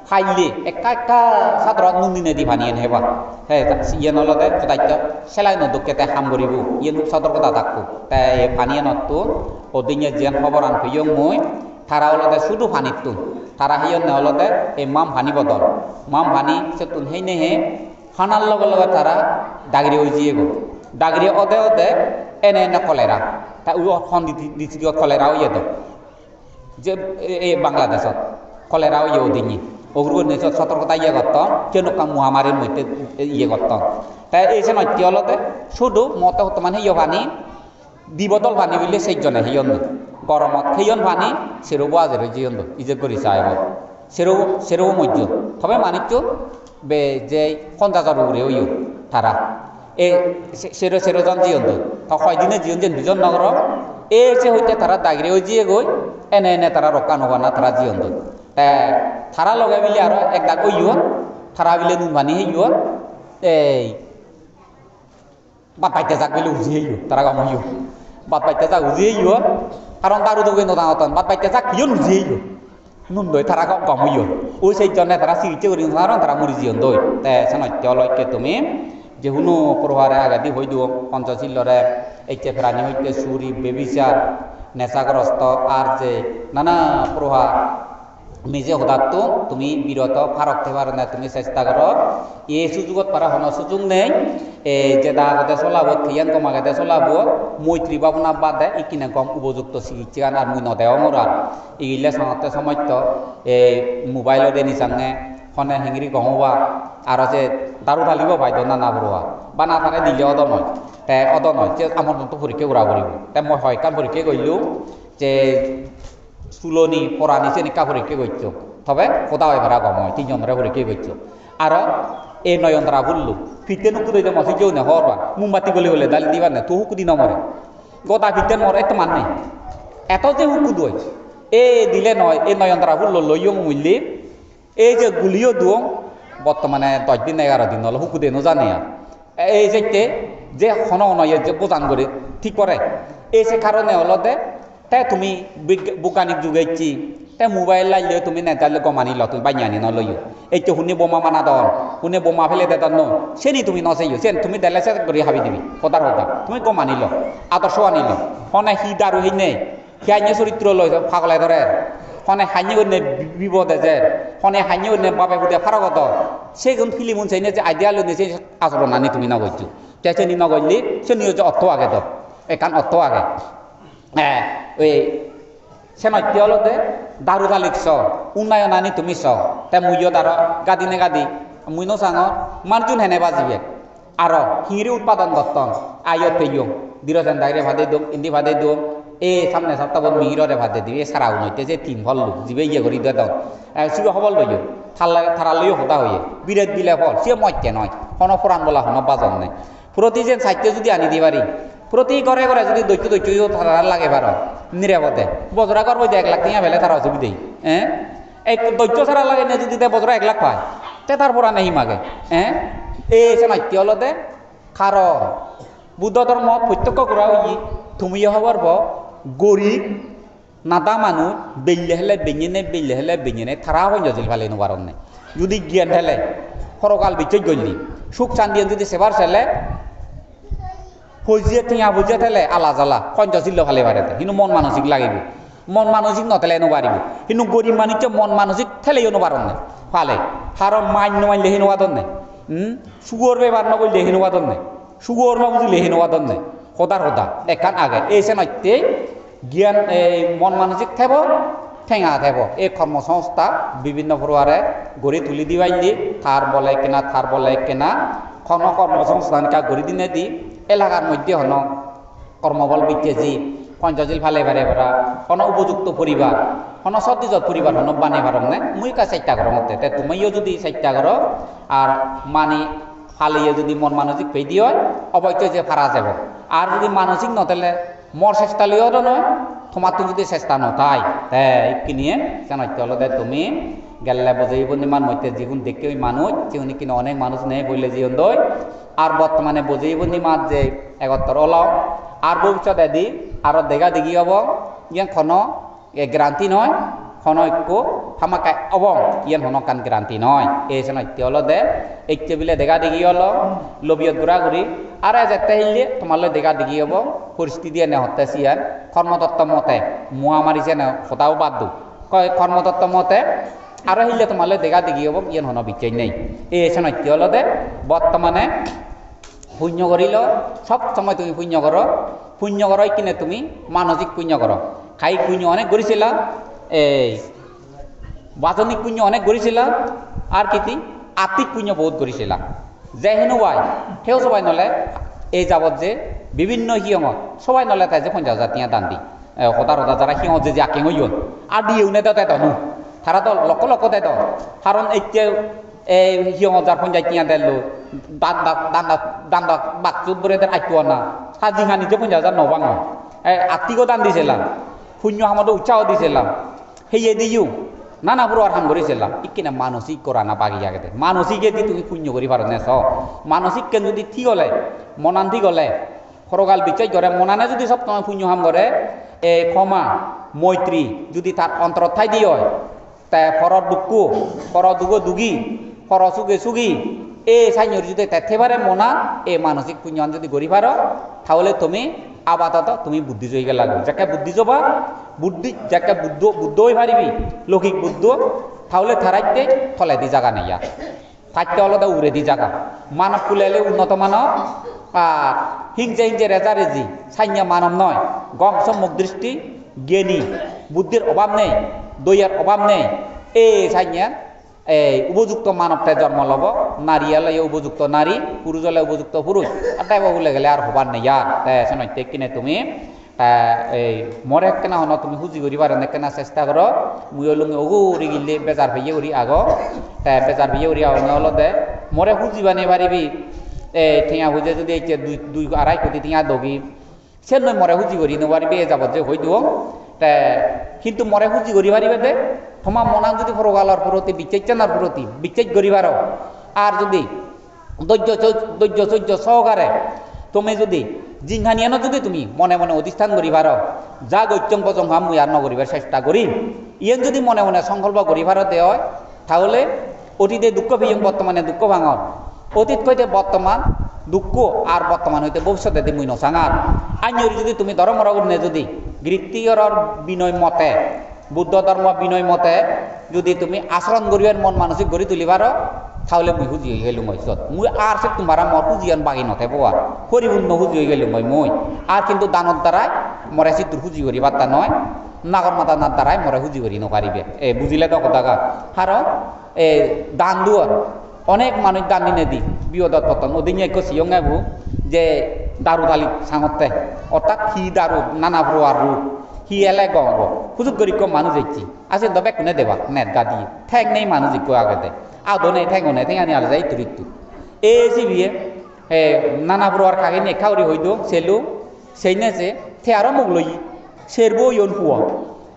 খাইলে একা একা সাধারণ নুন দিনে দি পানি হেবা হ্যাঁ ইয়ে নলতে দায়িত্ব সেলাই নদুকেতে হাম করিব ইয়ে খুব সতর্কতা থাকবো তাই পানি নতো ওদিনে যেন খবর আনফিও মই তারা হলতে শুধু পানির তুন তারা হিয় নহলতে এই মাম পানি বদল মাম পানি সে তুন সেই নেহে খানার লগে লগে তারা ডাগরি হয়ে যাইব ডাগরি অদে অদে এনে এনে কলেরা তা খন দ্বিতীয় কলেরাও ইয়ে তো যে এই বাংলাদেশত কলেরাও ইয়ে দিনই ওগুলো নিজের সতর্কতা ইয়ে করত কেন মহামারীর মধ্যে ইয়ে করত তাই এই যে নত্যলতে শুধু মতে বর্তমানে ইয়ে পানি দিবদল পানি বললে সেইজনে হিয়ন গরমত সেইজন পানি সেরবো আজের জিয়ন ইজে করি চাইব সেরবো মধ্য তবে মানিক বে যে 50,000 উপরে ইউ তারা এই সেরোজন জিয়ন তো কয়দিনে জিয়ন যেন দুজন নগর এই যে হইতে তারা দাগিরে হয়ে জিয়ে গই এনে এনে তারা রক্ষা নবা না তারা জিয়ন তারা লগাই মিলে আর এক দাগ ইউ তারা বিলে নুন পানি হেইও এই বাদ পাইতে যাক বলে উজিয়ে তারা গম ইউ বাদ পাইতে যাক উজিয়ে কারণ তার উদয় নতান বাদ পাইতে যাক ইয়ন উজিয়ে নুন দই তারা গম ওই সেই জন্য তারা চিকিৎসা করি কারণ তারা মরি জিয়ন দই তাই সত্যলয়কে তুমি যে হুনো প্রভারে আগাদি হই দিও পঞ্চশীলরে এইতে প্রাণী হইতে চুরি বেবিচার নেশাগ্রস্ত আর যে নানা প্রভাব নিজে হঠাৎ তুমি বিরত ফারকতে পারো না তুমি চেষ্টা করো এই সুযোগত পারা হন সুযোগ নেই যে দাগতে চলাব থিয়ান কমাগাতে চলাব মৈত্রী ভাবনা বাদ দেয় ইকিনে কম উপযুক্ত চিকিৎসা আর মুই নদেও মরার ইগিলে সাঁতে সময়ত এই মোবাইলতে নিচানে হনে হেঙিরি গহবা আর যে দারু ঢালিব বাইদ না বড়োয়া বা না তারে দিলে অদ নয় অদ নয় যে আমার মতো পরীক্ষা উড়া করিব তাই মই হয় কাম পরীক্ষা করলেও যে চুলনি পরানি চেনিকা পরীক্ষা করছো তবে কোথাও এবার গম হয় 3 জনরে পরীক্ষা করছো আর এই নয়নরা বললো ফিতে নুকু দইতে মসি কেউ নেই হরবা মোমবাতি গলি হলে দালি দিবার না তো হুকু দিন মরে গোটা ফিতে মরে তো মান নেই এত যে হুকু দই এ দিলে নয় এই নয়নতারা ফুল লইও মূল্যে এই যে গুলিও দুয়ং বর্তমানে 10 দিন 11 দিন হলো হুকু দেনো জানে এই যে হন নয় যে বোজান করে ঠিক করে এই সে কারণে হলো দে তাই তুমি বৈজ্ঞানিক যুগেছি তাই মোবাইল লাইলে তুমি নেতালে গমানি ল তুমি বাইয়ানি ন লইও এই তো হুনে বোমা মানা দন হুনে বোমা ফেলে দে ন সেনি তুমি নচাইও সেন তুমি দেলেছে করে হাবি দিবি সদার সদা তুমি গমানি ল আদর্শ আনি ল হনে হি দারু হিনে হিয়াইনে চরিত্র লই ফাগলাই ধরে হনে হাইনে ওনে বিপদে যে হনে হাইনে ওনে বাপে বুদে ফারগত সেগুন ফিলিম চাইনে যে আইডিয়া লইনে যে আচরণ আনি তুমি নগইছো তেছে নি নগইলি সে নিয়ে যে অর্থ আগে তো একান অর্থ আগে ওই সে নৃত্য হলতে দারু দালিক চ উন্নয়ন আনি তুমি চ তাই মুইও দার গাদি নে গাদি মুই নচাঙ মানজুন হেনে বাজিবে আর হিঁড়ি উৎপাদন করতন আইয় পেইয় দিরজেন দাইরে ভাদে দম ইন্দি ভাদে দম এই সামনে সপ্তাহ মিহিরে ভাদে দিবি সারাও নইতে যে তিন ফল লোক যিবে ইয়ে করি দে দাও সিবে হবল লইও থারা লইও হতা হইয়ে বিরেত দিলে ফল সে মইতে নয় হন ফোরান বলা হন বাজন নাই প্রতি যে সাহিত্য যদি আনি দি পারি প্রতি ঘরে ঘরে যদি দৈত্য তারা লাগে পার নিরাপদে বজরা করবো 1 লাখ টিয়া ফেলে তারা অসুবিধাই এই দৈত্য ছাড়া লাগে না যদি বজরা 1 লাখ পায় তে তারপর নেই মাগে এই সে নাট্য হলতে খার বুদ্ধ ধর্ম প্রত্যক্ষ করা হই তুমিও হবার গরিব নাদা মানুষ বেললে হলে বেঞ্জেনে তারা হইল ভালে নোবার নাই যদি জ্ঞান হেলে সরকাল বিচয় গলি সুখ চান্দিয়ে যদি সেবার চেলে ফজিয়ে ঠেঙা বুঝিয়ে থেলে আলা জ্বালা পঞ্চাশিল্য ভালে বাড়াতে কিন্তু মন মানসিক লাগিব মন মানসিক নথেলে নোবারিব কিন্তু গরিব মানুষে মন মানসিক ঠেলেও নোবার নাই ফালে হারণ মাইন নমাইলে হে নোবাদন নাই সুগর বেবার নগরলে হে নোবাদন নাই সুগর নবুঝিলে হে নোবাদন নাই সদা এখান আগে এই সে নত্যে জ্ঞান এই মন মানসিক থেব ঠেঙা থেব এই কর্মসংস্থা বিভিন্ন ফরোয়ারে গড়ি তুলি দিবাইলি থার বলে কেনা খন কর্মসংস্থানকা গড়ি দিনে দি এলাকার মধ্যে হন কর্মবল বিদ্যেজি পঞ্চশীল ফালে বারে ভরা হন উপযুক্ত পরিবার হন সতীজত পরিবার হন বানে ভারম নে মুই কা 4টা ঘর মধ্যে তে তুমিও যদি 4টা ঘর আর মানি ফালিয়ে যদি মন মানসিক পেয়ে দিও অবৈধ যে ফারা যাব আর যদি মানসিক নতেলে মর চেষ্টা লইও নয় তোমার তো যদি চেষ্টা নথাই তে নিয়ে জানাইতে হলো দে তুমি গেলে বুঝাইব নিমান মধ্যে যেগুন দেখে ওই মানুষ যেগুন কিনা অনেক মানুষ নেই বললে জীবন দই আর বর্তমানে বুঝাইব নিমাত যে একত্তর ওলাও আর ভবিষ্যতে দি আর দেখা দেখি হব ইয়ান খন গ্রান্তি নয় খন ঐক্য হামাকাই অবং ইয়ান হনকান গ্রান্তি নয় এই জানাইতে হলো দে এইতে বিলে দেখা দেখি হলো লবিয়ত ঘুরি আর যেতে হিলে তোমালে দেখা দেখি হব পরিস্থিতি এনে হতে সিয়ার কর্মতত্ত্ব মতে মুয়া মারিছে না সদাও বাদ দু কয় কর্মতত্ত্ব মতে আর হিলে তোমালে দেখা দেখি হব ইয়ান হন বিচাই নেই এই নৃত্য হলো দে বর্তমানে পুণ্য করিল সব সময় তুমি পুণ্য করো কিনে তুমি মানসিক পুণ্য করো খাই পুণ্য অনেক করেছিলা এই বাচনিক পুণ্য অনেক করেছিলা আর কি আত্মিক পুণ্য বহুত করেছিলা যে হেনু বাই সেও সবাই নলে এই যাবত যে বিভিন্ন সিয়ঙত সবাই নলে তাই যে 50,000 টিয়া দান দি সদা যারা সিংহ যে আঁকে হইল আর দিয়েও নে তাই তনু তারা তো লক্ষ তাই তো কারণ এতিয়া এই সিংহ যার 50 টিয়া দিল দান্দা বাকচুত বলে আঁকিও না সাজিহানি যে 50,000 নবাং আত্মিকও দান দিছিলাম পুণ্য আমাদের উৎসাহ দিছিলাম সেইয়ে দিও নানা পুরো আরাম করেছিলাম ইকিনা মানসিক করা না বাকি আগে মানসিকে দি তুমি পুণ্য করি পারো না মানসিক কেন যদি ঠিক হলে মনান ঠিক হলে সরকাল বিচার করে মনানে যদি সব তোমার পুণ্য হাম করে এই ক্ষমা মৈত্রী যদি তার অন্তর ঠাই দিয়ে হয় তাই ফরত দুঃখ দুগি ফর সুগি এই সাইনর যদি তেথেবারে মনা এই মানসিক পুণ্য যদি করি পারো তাহলে তুমি আপাতত তুমি বুদ্ধি জয়ী লাগবে যাকে বুদ্ধি জবা যাকে বুদ্ধ হয়ে পারিবি লৌকিক বুদ্ধ তাহলে থারাইতে থলে দি জায়গা নেই থাকতে হলো তা উড়ে দি জায়গা মানব কুলাইলে উন্নত মানব আর হিংসে রেজি সাইয়া মানব নয় গম সম্মুখ দৃষ্টি জ্ঞানী বুদ্ধির অভাব নেই দইয়ার অভাব নেই এই সাইয়া এই উপযুক্ত মানবটায় জন্ম লব নারী হলে উপযুক্ত নারী পুরুষ হলে উপযুক্ত পুরুষ আর তাই বলে গেলে আর হবার নেই আর তাই নইতে কিনে তুমি এই মরে কেনা হন তুমি হুজি করি পারেন কেনা চেষ্টা করো মুই লুঙ্গি ওগু উড়ি গিলে বেজার ভাইয়ে উড়ি আগ বেজার ভাইয়ে উড়ি আগ হলো দে মরে হুজি বানিয়ে পারিবি এই ঠিয়া হুজে যদি 2-2.5 কোটি টিয়া দগি সে নয় মরে হুজি করি নেবারিবে এ যাবত যে হই দিব তে কিন্তু মরে হুজি করি পারিবে দে তোমার মনান যদি ফরগালার প্রতি বিচার প্রতি বিচার করিবার আর যদি ধৈর্য সহকারে তুমি যদি জিংহানিয়ানো যদি তুমি মনে মনে অধিষ্ঠান করিবার যা গৈত্যং পজংহাম মুই আর নগরিবার চেষ্টা করিম ইয়েন যদি মনে মনে সংকল্প করিবার দেয় তাহলে অতীতে দুঃখ ভিয়ং বর্তমানে দুঃখ ভাঙর অতীত হইতে বর্তমান দুঃখ আর বর্তমান হইতে ভবিষ্যতে মুই নসাঙার আইনরি যদি তুমি ধর্মর গুণে যদি গৃত্তিয়র বিনয় মতে বুদ্ধ ধর্ম বিনয় মতে যদি তুমি আচরণ করিবার মন মানসিক গড়ি তুলিবার তাহলে মুই হুজি হয়ে গেলুম মুই আর সে তোমার মর হুজিয়ান বাকি নথাইব আর পরিপূর্ণ হুজি হয়ে গেলুম মুই আর কিন্তু দানত দ্বারাই মরে সিদ্ধুর হুজি করি বার্তা নয় নাগর মাতানার দ্বারাই মরে হুজি করি নপারিবে বুঝিলে তো কথা কারণ দান দুয়ার অনেক মানুষ দান দিনে দি বিপদত পতন ওদিন এক সিয়ং এবু যে দারু দালি সাঙতে অর্থাৎ হি দারু নানা প্রকার রূপ হি এলাই গব সুযোগ করি কম মানুষ দেখছি আছে তবে কোনে দেবা নেট গা দিয়ে ঠেক নেই মানুষ দেখো আগেতে আদো নেই ঠেক নেই ঠেক আনি আলো যাই তুরিত এই যে বিয়ে নানা প্রকার খাগে নে খাওরি হইতো সেলু সেই নেছে থে আরো মুখ লই সেরবো ইয়ন হুয়া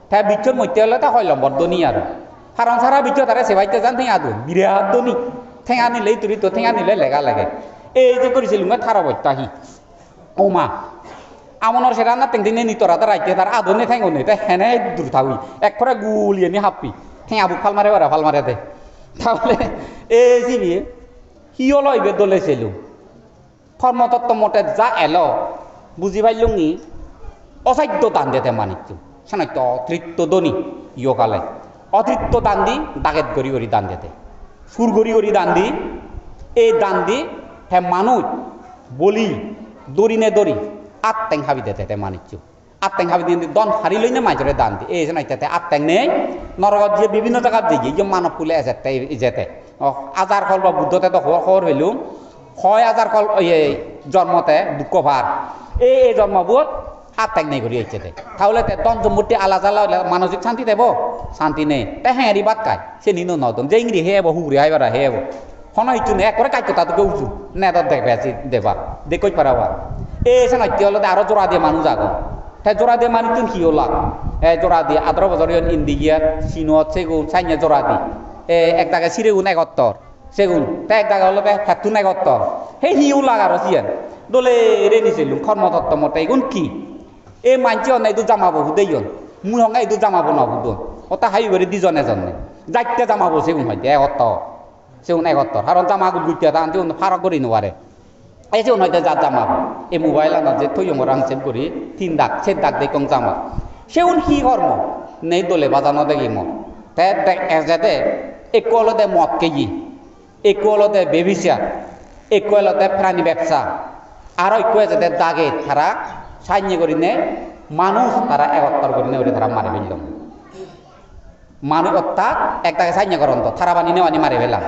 তাই বিচ্ছর মধ্যে হলে তা হয় লম্বর দনি আর কারণ সারা বিচ্ছ তারা সেবাইতে যান ঠেঙা আদো বিরাট দনি ঠেঙা নিলেই তুরিত ঠেঙা নিলে লেগা লাগে এই যে করেছিল থারা বত্যাহি ও মা আমনের সে রান্না টেংটিনে নিতরা তার রাইতে তার আদনে ঠেঙ্গো নেই তাই হেনে দূর থাকি এক করে গুলিয়ে নি হাপ্পি ঠেঙা বুক ফাল মারে ফাল মারে দে তাহলে এই যে হিও লইবে দলেছিল কর্মতত্ত্ব মতে যা এলো বুঝি পাইলুম নি অসাধ্য দান দিতে মানিচ্ছু সানাইতো অতৃপ্ত দনি ইয়কালে অতৃপ্ত দান দি দাগেত গড়ি গড়ি দান দিতে সুর গড়ি গড়ি দান দি এই দান দি হ্যাঁ মানুষ বলি দড়ি দড়ি আত্মেং হাবি দেতে মানিচ্ছু আত্মেং হাবি দিয়ে দন হারি লইনে মাইজরে দান দি এই নাইতে আত্মেং নেই নরগত যে বিভিন্ন জায়গার দিকে যে মানব কুলে যেতে যেতে আজার ফল বা বুদ্ধতে তো খবর হইলুম হয় আজার ফল জন্মতে দুঃখ ভার এই জন্মবোধ আত্মেং নেই করি হচ্ছে তাহলে দন জম্মূর্তি আলা জ্বালা মানসিক শান্তি দেব শান্তি নেই তাই হ্যাঁ বাদ খায় সে নিন নদন যে ইংরি হে হব হুগুরি হাইবার হে হব হন ইচ্ছু নেই একবারে কাইতো তাদেরকে উঁচু নেদর দেখবে আছি দেবা দেখই পারাবা এই সে নয় হলে আরো জোড়া দিয়ে মানুষ আগো তাই জোড়া দিয়ে মানুষ তুন কি হলা জোড়া দিয়ে 18 বছর ইন্ডিয়া চীনত সেগুন চাইনা জোড়া দি এক জায়গায় সিরেগুন 71 সেগুন তাই এক জায়গা হলো হেতুন 71 সেই হিউ লাগার চিয়ান দলে রে নিছিল কর্মতত্ত্ব মতে এগুন কি এই মানছি অন্য এইটো জামাবো হুদেইন মুই হঙ্গা এইটো জামাবো নহুদন ওটা হাই করে দিজন এজনে যাইতে জামাবো সেগুন হয়তো 71 সেগুন 71 কারণ জামাগুলো গুইতে তাহলে ফারাক করি নোৱাৰে এই যে হয়তো যা জামাবো এই মোবাইল আনা যে থই রাং সেভ করি 3 দাগ 7 দাগ দেখুন জামা সেগুন কি কর্ম নেই দলে বাজানো দেখি মত যাতে একু হলতে মদ কেজি একু হলতে বেবিচা একু হলতে প্রাণী ব্যবসা আর একু যাতে দাগে তারা সাহায্য করি নে মানুষ তারা 71 করি নে ওরে তারা মারি ফেললাম মানুষ অর্থাৎ একটাকে সাহায্য করন্ত তারা বানি নেওয়ানি মারি ফেলাম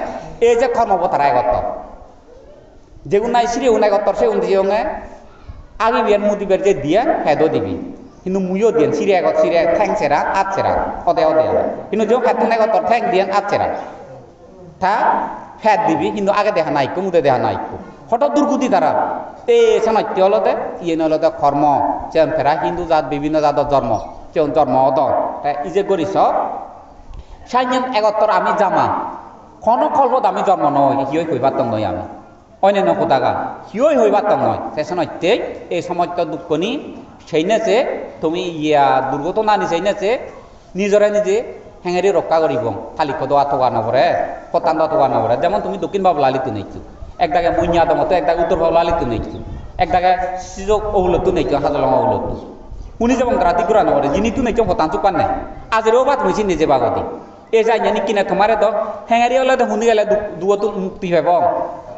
এই যে কর্মব তারা 71 যেগুন নাই সিরে উনাই 71 সেগুন দিয়ে আগে বিয়ার মুদিবের যে দিয়া হেদও দিবি কিন্তু মুইও দিয়েন সিরে সিরে ঠ্যাং সেরা আট সেরা অদে কিন্তু যে ফ্যাট নাই 71 ঠ্যাং দিয়েন আট সেরা তা ফ্যাট দিবি কিন্তু আগে দেখা নাই মুদে দেখা নাই হঠাৎ দুর্গতি তারা এই সানাত্য হলতে ইয়ে নলতে কর্ম চেন ফেরা হিন্দু জাত বিভিন্ন জাতর জন্ম চেন জন্ম অদ ই যে করিস সাইন 71 আমি জামা কোনো কল্পত আমি জন্ম নয় হিয় হইবার তং নয় আমি অন্যান্য কোথাকা হিয় হইবার তং নয় সে সানাত্যে এই সমস্ত দুঃখনি সেই নেছে তুমি ইয়া দুর্ঘটনা নি সেই নেছে নিজরে নিজে হেঙেরি রক্ষা করিব খালি খোদা থোকা নপরে পতান্দ থোকা নপরে যেমন তুমি দক্ষিণ বাবু লালিতো নেইছো এক জায়গায় মইয়া দমতো এক জায়গায় উত্তর বাবু লালিতো নেইছো এক জায়গায় সুযোগ ওগুলোতো নেইছো হাজলমা ওগুলোতো উনি যেমন রাতি ঘুরা নপরে যিনি তো নেইছো হতান চুপান নাই আজেরও বাদ হয়েছি নিজে বাগতি এই যাই জানি কিনা তোমারে তো হেঙারি হলে তো শুনি গেলে দুটো মুক্তি পাব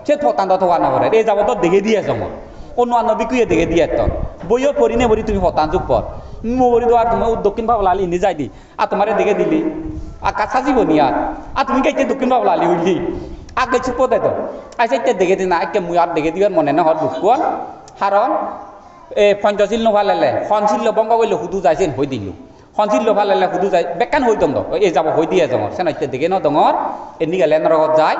সে পতান্দ থোকা নপরে এই যাব তো দেখে দিয়ে জমা অন্য অন্য বিকুয়ে দেখে দিয়ে তো বইও পড়ি নে বলি তুমি হতান চুপ পর মোবরি তো আর তুমি দক্ষিণ বাবু লালি নি যাই দি আর তোমারে দেখে দিলি আর কাছা জীবনী আর তুমি কাইতে দক্ষিণ বাবু লালি উঠলি আগে চুপ দে তো আচ্ছা এতিয়া দেখে দি না একে মুই আর দেখে দিবার মনে না হর দুঃখ কারণ পঞ্চশীল নভালে সনশীল বঙ্গ করলে সুদু যাইছে হয়ে দিলো সনশীল নভালে সুদু যাই বেকান হয়ে দম এই যাব হয়ে দিয়ে জঙর সে এতিয়া দেখে ন ডঙর এনি গেলে নরকত যায়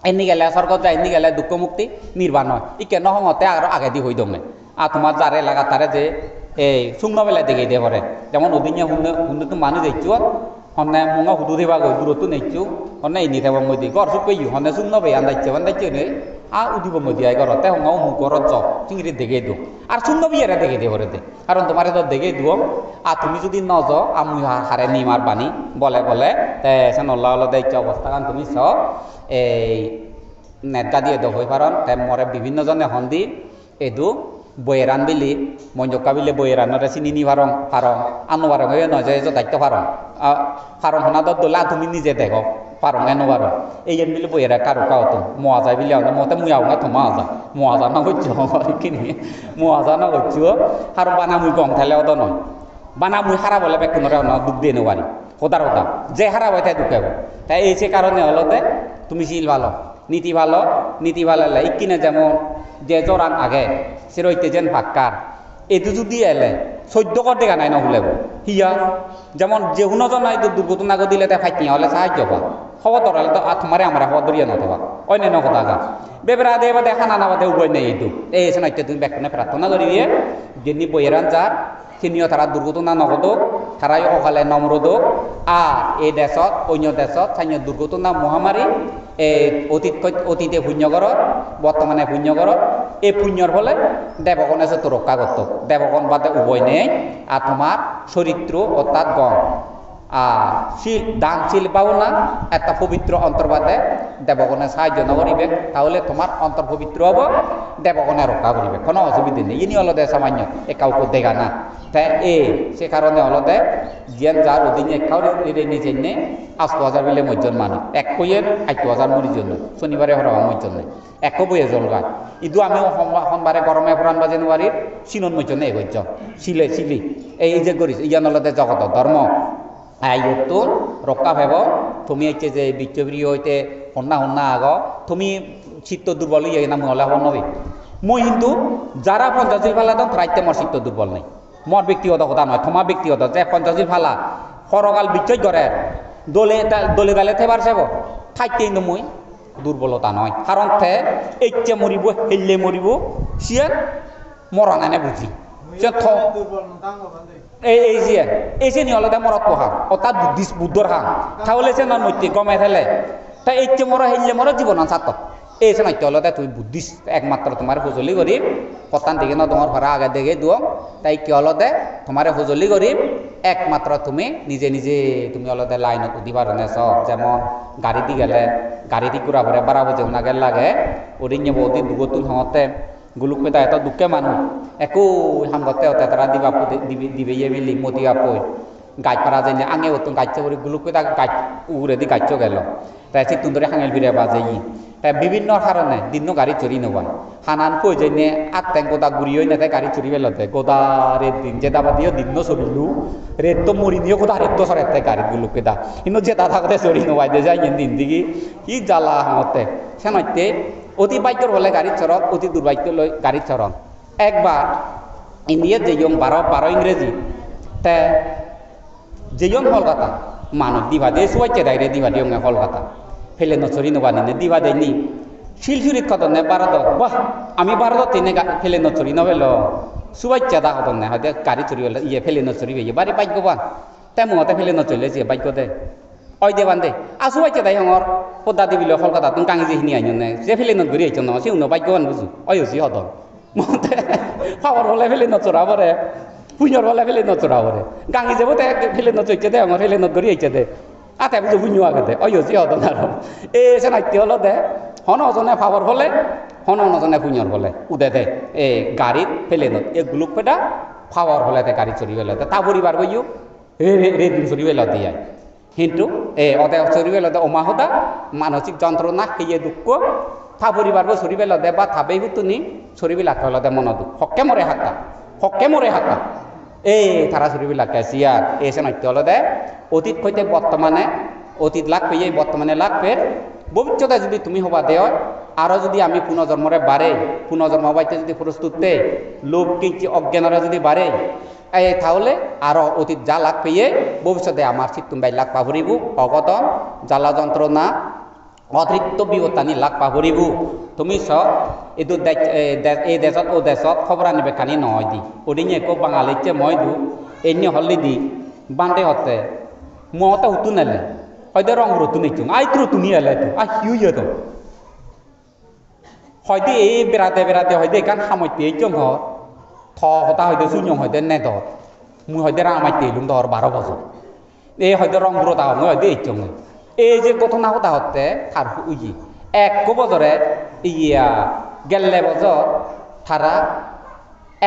এনি গেলে স্বর্গত যায় এনি গেলে দুঃখ মুক্তি নির্বাণ হয় ইকে নহঙতে আর আগে দি হয়ে দমে আর তোমার যারে লাগা তারে যে এই শুকনো বেলায় দেখে দিয়ে পরে যেমন ওদিনে হুন্ডে তো মানুষ দেখছো হন্যা মুঙা হুদু দেবা গই দূরত্ব নেইছো হন্যা এই নিতে মধ্যে ঘর চুপ পেয়ে হন্যা শুকনো বে আন্দাইছে নেই উদিব মধ্যে আই ঘর তে হঙ্গাও মু ঘর জ চিংড়ি দেখে দিও আর শুকনো বিয়ারে দেখে দিয়ে পরে দে কারণ তোমার তো দেখে দিও আর তুমি যদি ন যাও আমি হারে নিমার বাণী বলে বলে সে নল্লা হলো দেখছো অবস্থা কারণ তুমি স এই নেটটা দিয়ে দেখ হয়ে পারন তাই মরে বিভিন্ন জনে হন্দি এদু বইয়েরান বিলি মঞ্জকা বিলে বইয়েরানরে চিনি নি পারং আনো পারং এই নয় যে দায়িত্ব পারং হনা দোলা তুমি নিজে দেখো পারং এনো পারং এই বিলে বইয়েরা কারো কাও তো মোয়া যায় বিলে মতে মুয়াও না থমা যা মোয়া জানা হচ্ছে কিনি মোয়া জানা হচ্ছে আর বানা মুই গং থাইলেও তো নয় বানা মুই হারা বলে বেকুনরে দুঃখ দিয়ে নেওয়ারি হোদার যে হারা বই তাই দুঃখাব তাই এই সে কারণে হলোতে তুমি শিল ভালো নীতি ভালো ইকিনে যেমন যে জোরান আগে সে রইতে যেন ফাক্কার এটু যদি এলে 14 কর দেখা নাই নহলেব হিয়া যেমন যে হুনজন নাই দুর্ঘটনা দিলে তাই ফাইতি হলে সাহায্য পা খবর ধরালে তো তোমারে আমরা খবর ধরিয়ে নথবা অন্যান্য কথা গা বেবেরা দে বাদে খানা না বাদে উভয় নেই এইটু এই এসে নইতে তুমি ব্যাকুনে প্রার্থনা করি দিয়ে যেমনি বইয়েরান যার সিনিও তারা দুর্ঘটনা নগদক তারাই অকালে নম্রদক আর এই দেশত অন্য দেশত স্থানীয় দুর্ঘটনা মহামারী এই অতীতে পুণ্যগরত বর্তমানে পুণ্যগরত এই পুণ্যর ফলে দেবগণে সে তো রক্ষা করত দেবগণ বাদে উভয় নেই আর তোমার চরিত্র অর্থাৎ গণ আর শিল দান শিল পাও না একটা পবিত্র অন্তর্বাদে দেবগণে সাহায্য নকরিবে তাহলে তোমার অন্তর পবিত্র হব দেবগণে রক্ষা করিবে কোনো অসুবিধা নেই ইনি হলদে সামান্য এ কাউকে দেখা না তাই সে কারণে হলদে জ্ঞান যার অধীনে একাও নিজে নে 8,000 বিলে মজ্জন মানুষ এক কইয়ের 8,000 মরির জন্য শনিবারে হরবা মজ্জন নেই এক বইয়ে জলগায় ইদু আমি সোমবারে গরমে পুরান বা জানুয়ারির সিনন মজ্জন এই গজ্য সিলি এই যে করিস ইয়ান হলদে জগত ধর্ম আইতো রক্ষা ভেব তুমি হচ্ছে যে বিচ্ছবরি হইতে হন্না আগ তুমি চিত্ত দুর্বল ইয়ে না মহলা হন নবী মই কিন্তু যারা 50 ফালা দাম তাইতে মোর চিত্ত দুর্বল নেই মোর ব্যক্তিগত কথা নয় তোমার ব্যক্তিগত যে 50 ফালা সরকাল বিচ্ছয় করে দলে গালে থেবার চাব থাকতে কিন্তু মই দুর্বলতা নয় কারণ থে এইচে মরিব হেললে মরিব সিয়ে মরণ এনে বুঝি এই যে নিয়ে হলে মরত পহা অর্থাৎ বুদ্ধর হাং তাহলে সে নৈতিক গমে ফেলে তাই এইচে মর হেললে মর জীবন ছাত্র এই যে নৈত্য হলে তুমি বুদ্ধিস্ট একমাত্র তোমার সজলি করিম কতান দিকে ন তোমার ভাড়া আগে দেখে দিও তাই কি হলদে তোমার সজলি করিম একমাত্র তুমি নিজে তুমি হলদে লাইনত উঠিবার নেছ যেমন গাড়ি দি গেলে গাড়ি দি ঘুরা ভরে বাড়াবো যেমন আগে লাগে ওদিন বহুদিন দুগতুন হতে গুলুক পেতা এত দুঃখে মানুষ একো হামগতে হতে তারা দিবে ইয়ে বিলি মতি আপই গাছ পারা যায় আঙে হতো গাছছে করে গুলুক পেতা গাছ উড়ে দি গাছ গেল তাই চিতুন ধরে হাঙেল ফিরে বাজে তাই বিভিন্ন কারণে দিন গাড়ি চুরি নবাই হানান কই যে আত্মেন গোদা ঘুরিয়ে নেতে গাড়ি চুরি বেলতে গোদা রেত দিন যে দাবা দিও দিন চলিলু রেত তো মরি নিয়ে গোদা রেত তো সরাতে গাড়ি গুলুক পেতা কিন্তু যে দাদা কথা চুরি নবাই দে যাই দিন দিকে কি জ্বালা হামতে সে নইতে অতি বাইকর হলে গাড়ি চরক অতি দুর্ভাগ্য লই গাড়ি চরক একবার ইন্ডিয়ার যেয়ং 12 ইংরেজি তে যেয়ং কলকাতা মানুষ দিবা দে সুয়াইতে দাইরে দিবা দিয়ং কলকাতা ফেলে নচরি নবানি দিবা দেনি শিলচুরিত কদনে ভারত বাহ আমি ভারত তিনে ফেলে নচরি নবেল সুবাইতে দা কদনে হয়তো গাড়ি চুরি হলে ইয়ে ফেলে নচরি হয়ে বাড়ি ভাগ্যবান তাই মতে ফেলে নচলে যে ভাগ্য দে ওই দেবান দে আসু বাইতে দাই হঙর পদ্মা দিবিল কলকাতা তুমি কাঙি যেখিনি আইন নে যে ফেলে নত ঘুরি আইছ ন সে উন ভাগ্যবান বুঝু ওই হসি হত মতে খাওয়ার হলে ফেলে নচরা পরে পুঁজর হলে ফেলে নচরা পরে গাঙি যাবো তাই ফেলে নচইছে দে আমার ফেলে নত ঘুরি আইছে দে আতে বুঝু পুঁজো আগে ওই হসি হত না সে নাইতে হলো দে হন ওজনে ফাওয়ার হলে হন অনজনে পুঁজর বলে উদে দে এই গাড়িত ফেলে নত এ গুলুক পেটা ফাওয়ার হলে গাড়ি চুরি হলে তা পরিবার বইও রে দিন চুরি হলে দিয়ে কিন্তু ওদের চুরিবেলদে অমাহতা মানসিক যন্ত্রণা সেয়ে দুঃখ থা পরিবারবো চুরিবেলদে বা থাবেই হুতুনি চুরিবিলাকে হলদে মন দুঃখ হকে মরে হাতা তারা চুরিবিলাকে সিয়ার এসে নৈত্য হলদে অতীত সৈতে বর্তমানে অতীত লাভ পেয়ে বর্তমানে লাভ পেয়ে ভবিষ্যতে যদি তুমি হবা দেও আরও যদি আমি পুনর্জন্মরে বাড়ে পুনর্জন্ম বাইতে যদি প্রস্তুতে লোভ কিঞ্চি অজ্ঞানরা যদি বাড়ে তাহলে আরও অতীত যা লাভ পেয়ে ভবিষ্যতে আমার চিত্তুম বাই লাভ পাভরিব অগতন জ্বালা যন্ত্রণা অতৃপ্ত বিপত্তানি লাগ পাহরিব তুমি স এইটো এই দেশত ও দেশত খবর আনিবে খানি নহয় দি ওদিন একো বাঙালিতে মই দু এনে হলি দি বান্ধে হতে মতে হুতু নেলে হয়তো রং রতু নেই আই তো তুমি এলে তো আ হিউ ইয়ে তো হয়তো এই বেড়াতে বেড়াতে হয়তো এখান সাময়তে এই চং থ হতা হয়তো শূন্য হয়তো নে ধর মুই হয়তো রামাইতে এলুম ধর 12 বছর এই হয়তো রং রতা মই হয়তো এই চং এই যে ঘটনা হতা হতে তার উই এক বছরে ইয়া গেলে বছর তারা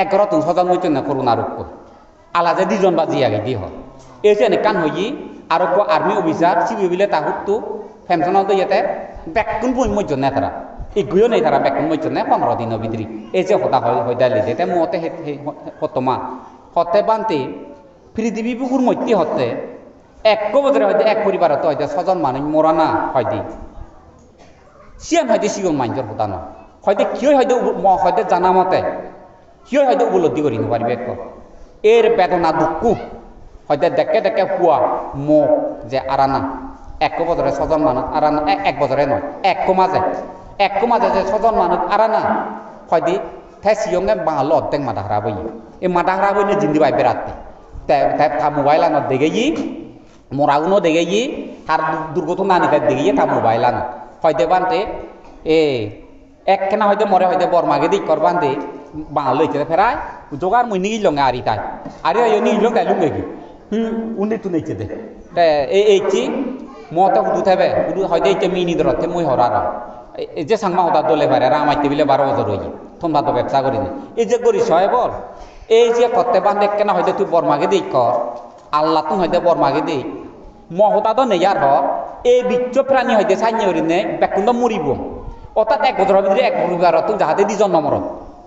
11 তুন সজন হইতো না করোনা রোগ আলাদা 2 জন বাজি আগে দি হয় এই যে কান হই আর আর্মি অফিসার সিবি বিলে তাহুতো পেনশন তো ইয়াতে বেকুন বই মজ্জ না তারা এই গুয় নেই তারা বেকুন মজ্জ না 15 দিন ভিতরি এই যে হতা হয় হইদা লিদে তে মতে হতমা হতে বানতে পৃথিবী পুকুর মধ্যে হতে এক বছরে হয়তো এক পরিবারত হয়তো 6 জন মানুষ মরা না হয়তো সিয়াম হয়তো সিগন মাইঞ্জর হতা না হয়তো কিয় হয়তো হয়তো জানা মতে কিয় হয়তো উপলব্ধি করি নপারিবে এর বেদনা দুঃখ হয়তো দেখে দেখে পুয়া মুখ যে আরানা এক বছরে 6 জন মানুষ আরানা এক বছরে নয় এক মাঝে যে 6 জন মানুষ আরানা হয়তো তাই সিয়ংয়ে বাঙালো অর্ধেক মাথা খারাপ হই এই মাথা খারাপ হইলে জিন্দি পাই বেড়াতে তা মোবাইল আনত দেখে মরাগুনো দেখে তার দুর্ঘটনা আনি দেখে তা মোবাইল আনো হয়তো বানতে একখানা হয়তো মরে হয়তো বরমাগে দিক কর বান্ধে বাঙালো হইতে ফেরায় জোগার মুই নিগি লঙ্গে আরি তাই আরে নিগি লঙ্গে লুঙ্গে কি উনি তো নেইছে দে এইছি মতে হুদু থাকবে হুদু হয়তো এইটা মিনি ধরতে মুই হরার এই যে সাংমা হতা দলে পারে রামাইতে বিলে 12 বছর হই তোমরা তো ব্যবসা করি এই যে করিস হয় বল এই যে করতে বান্ধে কেনা হয়তো তুই বরমাগে দিক কর আল্লাহ তুমি হয়তো বরমাগে দিক মহতা তো নেই আর এই বিচ্ছ প্রাণী হইতে সাইনি হরি নে বেকুন্দ মরিব অর্থাৎ 1 বছরের ভিতরে 1 পরিবার তুমি যাহাতে 2 জন নম্বর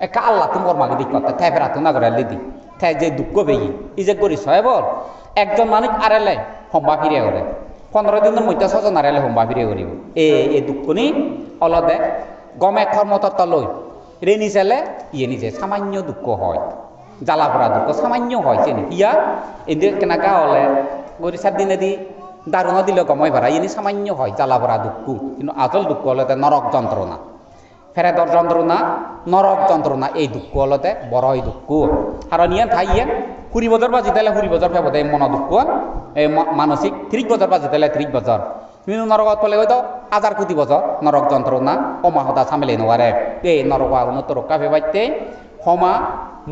একা আল্লাহ তুমি বরমাগে দিক করতে থাই ফেরা তুমি না করে দি থাই যে দুঃখ বেই এই যে করিস হয় বল একজন মানুষ আড়ালে হম্বা ফিরে করে 15 দিনের মধ্যে 6 জন আড়ালে হম্বা ফিরে করিব এই দুঃখ নি অলদে গমে কর্মতত্ত্ব লই রেনি চালে ইয়ে নিজে সামান্য দুঃখ হয় জ্বালা পড়া দুঃখ সামান্য হয় চেনি ইয়া এদের কেনাকা হলে গরিষার দিনে দি দারুণ দিলে গময় ভরা ইনি সামান্য হয় জ্বালা পড়া দুঃখ কিন্তু আসল দুঃখ হলতে নরক যন্ত্রণা ফেরেদর যন্ত্রণা নরক যন্ত্রণা এই দুঃখ হলতে বড়ই দুঃখ কারণ ইয়ান থাইয়েন 20 বছর বাজি তাহলে 20 বছর ফেবতে মন দুঃখ এই মানসিক 30 বছর বাজি তাহলে 30 বছর কিন্তু নরকত পলে হয়তো 1000 কোটি বছর নরক যন্ত্রণা অমাহতা সামেলে নোয়ারে এই নরক আগুনত রক্ষা ফেবাইতে ক্ষমা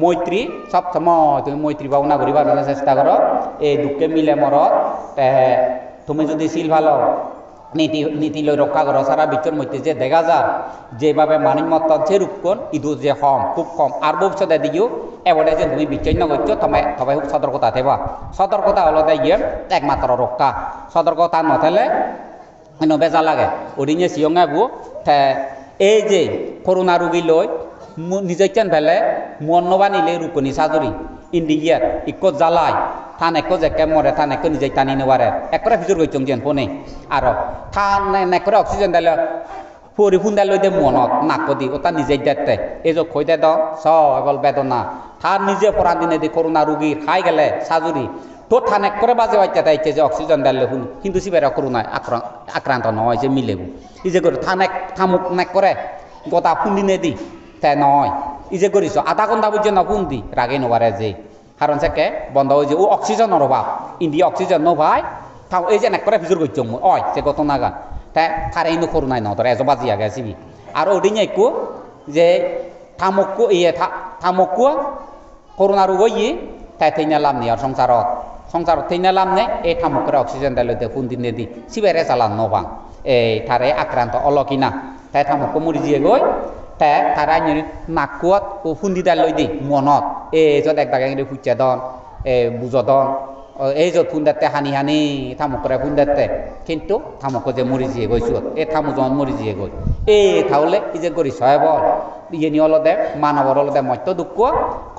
মৈত্রী সব সময় তুমি মৈত্রী ভাবনা করিবার চেষ্টা করো এই দুঃখে মিলে মরত তুমি যদি শিল ভালো নীতি লই রক্ষা করো সারা বিশ্বর মধ্যে যে দেখা যার যেভাবে মানুষ মত যে রূপকোণ ইদু যে খুব কম আর ভবিষ্যতে দিকেও এবারে যে তুমি বিচ্ছিন্ন করছো তবে খুব সতর্কতা থেবা সতর্কতা হলো ইয়ে একমাত্র রক্ষা সতর্কতা নথেলে বেজা লাগে ওদিনে সিয়ঙে বু এই যে করোনা রোগী লই নিজে কেন ফেলে মনবা নিলে রুকনি সাজরি ইন্ডিয়াত ইকো জ্বালায় থান একো জেকে মরে থান একো নিজে টানি নেওয়ারে একরে ভিজুর গইচং যেন ফোনে আর থান একরে অক্সিজেন দিলে ফুরি ফুন্দাই লই দে মনত নাক দি ওটা নিজে দেখতে এই যে খই দে দ সবল বেদনা থান নিজে পড়া দিনে দি করোনা রোগী খাই গেলে সাজুরি তো থান একরে বাজে হইতে তাইছে যে অক্সিজেন দিলে শুন কিন্তু সিবেরা করোনায় আক্রান্ত নয় যে মিলেব এই যে করে থান এক থামুক নাক করে গোটা ফুন্দিনে দি তাই নয় এই যে করিস আধা ঘন্টা বুঝছে না ফুন দি রাগে নোবারে যে কারণ সেকে বন্ধ হয়ে যে ও অক্সিজেনের অভাব ইন্ডিয়া অক্সিজেন নো ভাই তাও এই যে নাক করে ভিজুর করছ ওই সে কত নাগা তাই তার এই করোনায় নতরে এজ বাজি আগে আসবি আর ওদিন একু যে থামকু ইয়ে থামকু করোনা রোগ ইয়ে তাই থৈনা লাভ নেই আর সংসারত থৈনা লাভ নেই এই থামকরে অক্সিজেন দিলে ফুন দিন দি সিবেরে চালান নবাং এই তারে আক্রান্ত অলকিনা তাই থামকু মরি দিয়ে গই তারা নাকুয়াত ও ফুন্দি দাল লই দি মনত এই যত একদাকে ফুচা দন বুঝদন এই যত ফুন্দাতে হানি থামকরে ফুন্দাতে কিন্তু থামক যে মরি যিয়ে গৈছো এই থামুজন মরি যিয়ে গই এই তাহলে এই যে করি সয় বল ইয়ে নি অলদে মানবর অলদে মত্য দুঃখ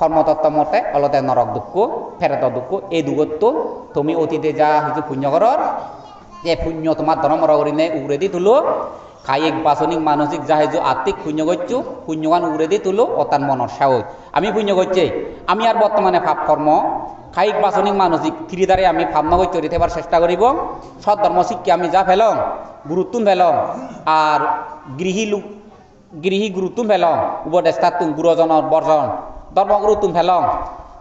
কর্মতত্ত্ব মতে অলদে নরক দুঃখ ফেরত দুঃখ এই দুগত তুমি অতীতে যা কিছু পুণ্য করর যে পুণ্য তোমার ধর্ম রগরিনে উড়ে দি তুলো কায়িক বাসনিক মানসিক যাহেজু আত্মিক পুণ্য করছো পুণ্যগান উড়ে দিয়ে তুলো অতান মনের সাহস আমি পুণ্য করছি আমি আর বর্তমানে পাপ কর্ম কায়িক বাচনিক মানসিক ক্রিয়াদারে আমি ভাবনগর তৈরি থাকার চেষ্টা করিব সৎ ধর্ম শিক্ষা আমি যা ফেলং গুরুত্ব ফেলং আর গৃহী গুরুত্ব ফেলং উপদেষ্টা তুম গুরুজনের বর্জন ধর্মগুরু তুম ফেলং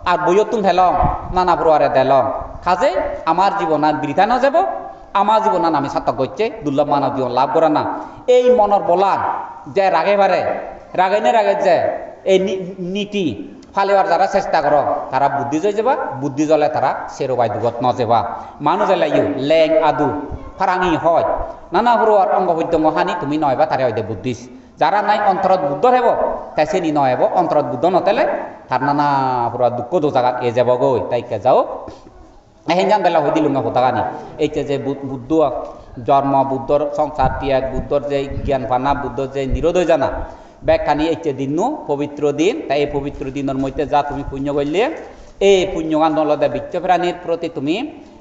আর বইয় তুম ফেলং নানা প্রকারে দেলং কাজে আমার জীবন আর বৃথা না যাব আমার জীবন আমি সার্থক করছে দুর্লভ মানব জীবন লাভ করে না এই মনের বলান যে রাগে বারে রাগে যে এই নীতি ফালিবার যারা চেষ্টা করো তারা বুদ্ধি জয় যাবা বুদ্ধি জলে তারা সেরবাই দুগত ন যাবা মানুষ এলাইও লেং আদু ফারাঙি হয় নানা হুরুয়ার অঙ্গ বৈদ্যঙ্গ হানি তুমি নয়বা তারে হয়তো বুদ্ধিস যারা নাই অন্তরত বুদ্ধ হেব তাই সে নি নহেব অন্তরত বুদ্ধ নতেলে তার নানা পুরা দুঃখ দো জায়গা এ যাব গই তাইকে যাও হেঞ্জান বেলা হই দিলুঙ্গ হতাগানি এইটা যে বুদ্ধ জন্ম বুদ্ধর সংসার ত্যাগ বুদ্ধর যে জ্ঞান পানা বুদ্ধর যে নিরোধ হয়ে জানা ব্যাখ্যানি এইটা দিন পবিত্র দিন তাই এই পবিত্র দিনের মধ্যে যা তুমি পুণ্য করলে এই পুণ্যগান নলদে বিচ্ছ প্রাণীর প্রতি তুমি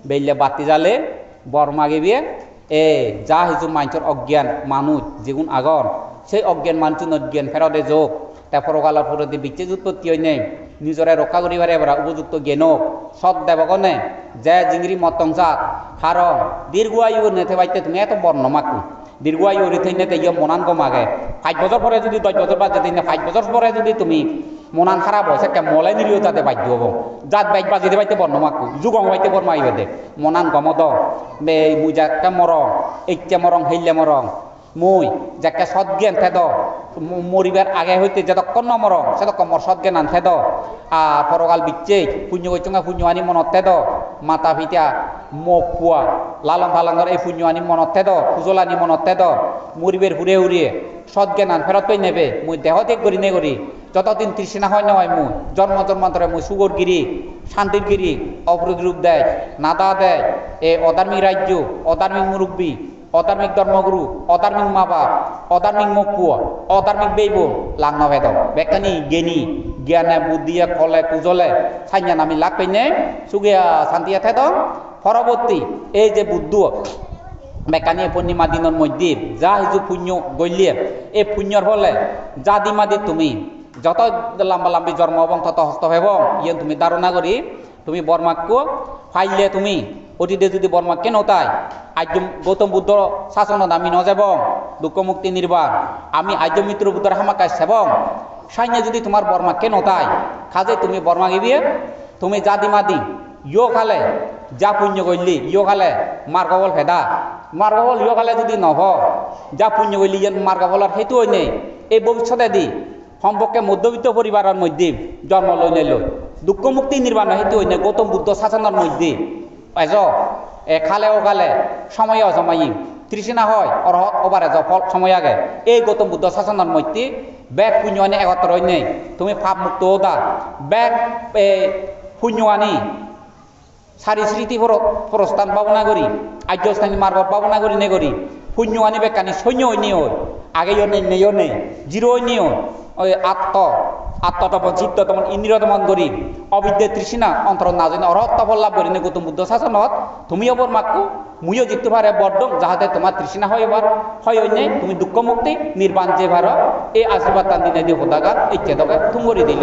বেললে বাতি জালে বর মাগিবে এ যা হিজু মানুষের অজ্ঞান মানুষ যেগুন আগর সেই অজ্ঞান মানুষ অজ্ঞান ফেরতে যোগ তাই পরকালের প্রতি বিচ্ছেদ উৎপত্তি হয় নেই নিজরে রক্ষা করিবারে এবার উপযুক্ত জ্ঞান সৎ দেবগণে যে জিংরি মতংসাত হারং দীর্ঘায়ু নেতে পাইতে তুমি এত বর্ণমাকু দীর্ঘায়ু রিথৈ নেতে ইয়ে মনান কমাগে 5 বছর পরে যদি 10 বছর বাদ যেতে 5 বছর পরে যদি তুমি মনান খারাপ হয় সেটা মলাই নিরিও যাতে বাধ্য হব যাত বাইক বাজিতে পাইতে বর্ণমাকু যুগং পাইতে বর্মাইবে দে মনান গমদ বে মুজাক্কা মরং এইটা মরং হেইলে মরং মই যাকে সৎজ্ঞান থেদ মরিবার আগে হইতে যতক্ষণ মরং সেতক্ষণ মর সৎজ্ঞান আন থেদ আর পরকাল বিচ্ছে পুণ্য গৈচঙ্গা পুণ্য আনি মনত থেদ মাতা পিতা মোক পুয়া লালন পালনের এই পুণ্য আনি মনত থেদ ফুজলানি মনত থেদ মরিবের হুরে হুরিয়ে সৎজ্ঞান আন ফেরত পাই নেবে মই দেহ ত্যাগ করি নে করি যতদিন তৃষ্ণা হয় নয় মই জন্মান্তরে মই সুগর গিরি শান্তির গিরি অপরূপ রূপ দেয় নাদা দেয় এ অধার্মিক রাজ্য অধার্মিক মুরব্বী অধার্মিক ধর্মগুরু অধার্মিক মা বাপ অধার্মিক মকুয়া অধার্মিক বেইব লাংনা ভেদ বেকানি জ্ঞানী জ্ঞানে বুদ্ধিয়ে কলে কুজলে সাইন আমি লাগ পাইনে সুগিয়া শান্তি থেদ পরবর্তী এই যে বুদ্ধ বেকানি পূর্ণিমা দিনের মধ্যে যা হিজু পুণ্য গলিয়ে এই পুণ্যর ফলে যা দিমাদি তুমি যত লম্বা লম্বি জন্ম এবং তত হস্তভেব ইয়ে তুমি ধারণা করি তুমি বর্মাক্য ফাইলে তুমি অতীতে যদি বর্মাক্যে নতাই আজ গৌতম বুদ্ধ শাসনত আমি নযাব দুঃখ মুক্তি নির্বাণ আমি আজ মিত্র বুদ্ধর হামাকাশ সেবং সাইনে যদি তোমার বর্মাক্যে নতাই খাজে তুমি বর্মা গিবিয়ে তুমি যা দিমাদি ইয় খালে যা পুণ্য করলি ইয় খালে মার্গবল ফেদা মার্গবল ইয় খালে যদি নভ যা পুণ্য করলি ইয়ে মার্গবলার সেইটো হয় নেই এই ভবিষ্যতে দি সম্পর্কে মধ্যবিত্ত পরিবারের মধ্যে জন্ম লই নিল দুঃখ মুক্তি নির্বাণ সেইটো হয় নেই গৌতম বুদ্ধ শাসনের মধ্যে এজ খালে ও খালে সময় জমাই তৃষ্ণা হয় অরহত ওবার এজ ফল সময় আগে এই গৌতম বুদ্ধ শাসনের মধ্যে ব্যাগ পুণ্য আনি একত্র হয় নেই তুমি পাপ মুক্ত হতা ব্যাগ পুণ্য আনি সারি স্মৃতি প্রস্থান পাবনা করি আর্যস্থানী মার্গ পাবনা করি নে করি পুণ্য আনি বেকানি সৈন্য হইনি হয় আগে নেই নেই জিরো হইনি ওই আত্মতপন চিত্ত তমন ইন্দ্রিয় দমন করি অবিদ্যে তৃষ্ণা অন্তর না জানি অরহত্ত ফল লাভ করি নে গৌতম বুদ্ধ শাসনত তুমি অবর মাক্কু মুইও জিততে পারে বড্ডং যাহাতে তোমার তৃষ্ণা হয় এবার হয় অন্যায় তুমি দুঃখ মুক্তি নির্বাণ যে ভার এই আশীর্বাদ তান দিনে দিয়ে হোদাগার ইচ্ছে তোকে তুম করে দিল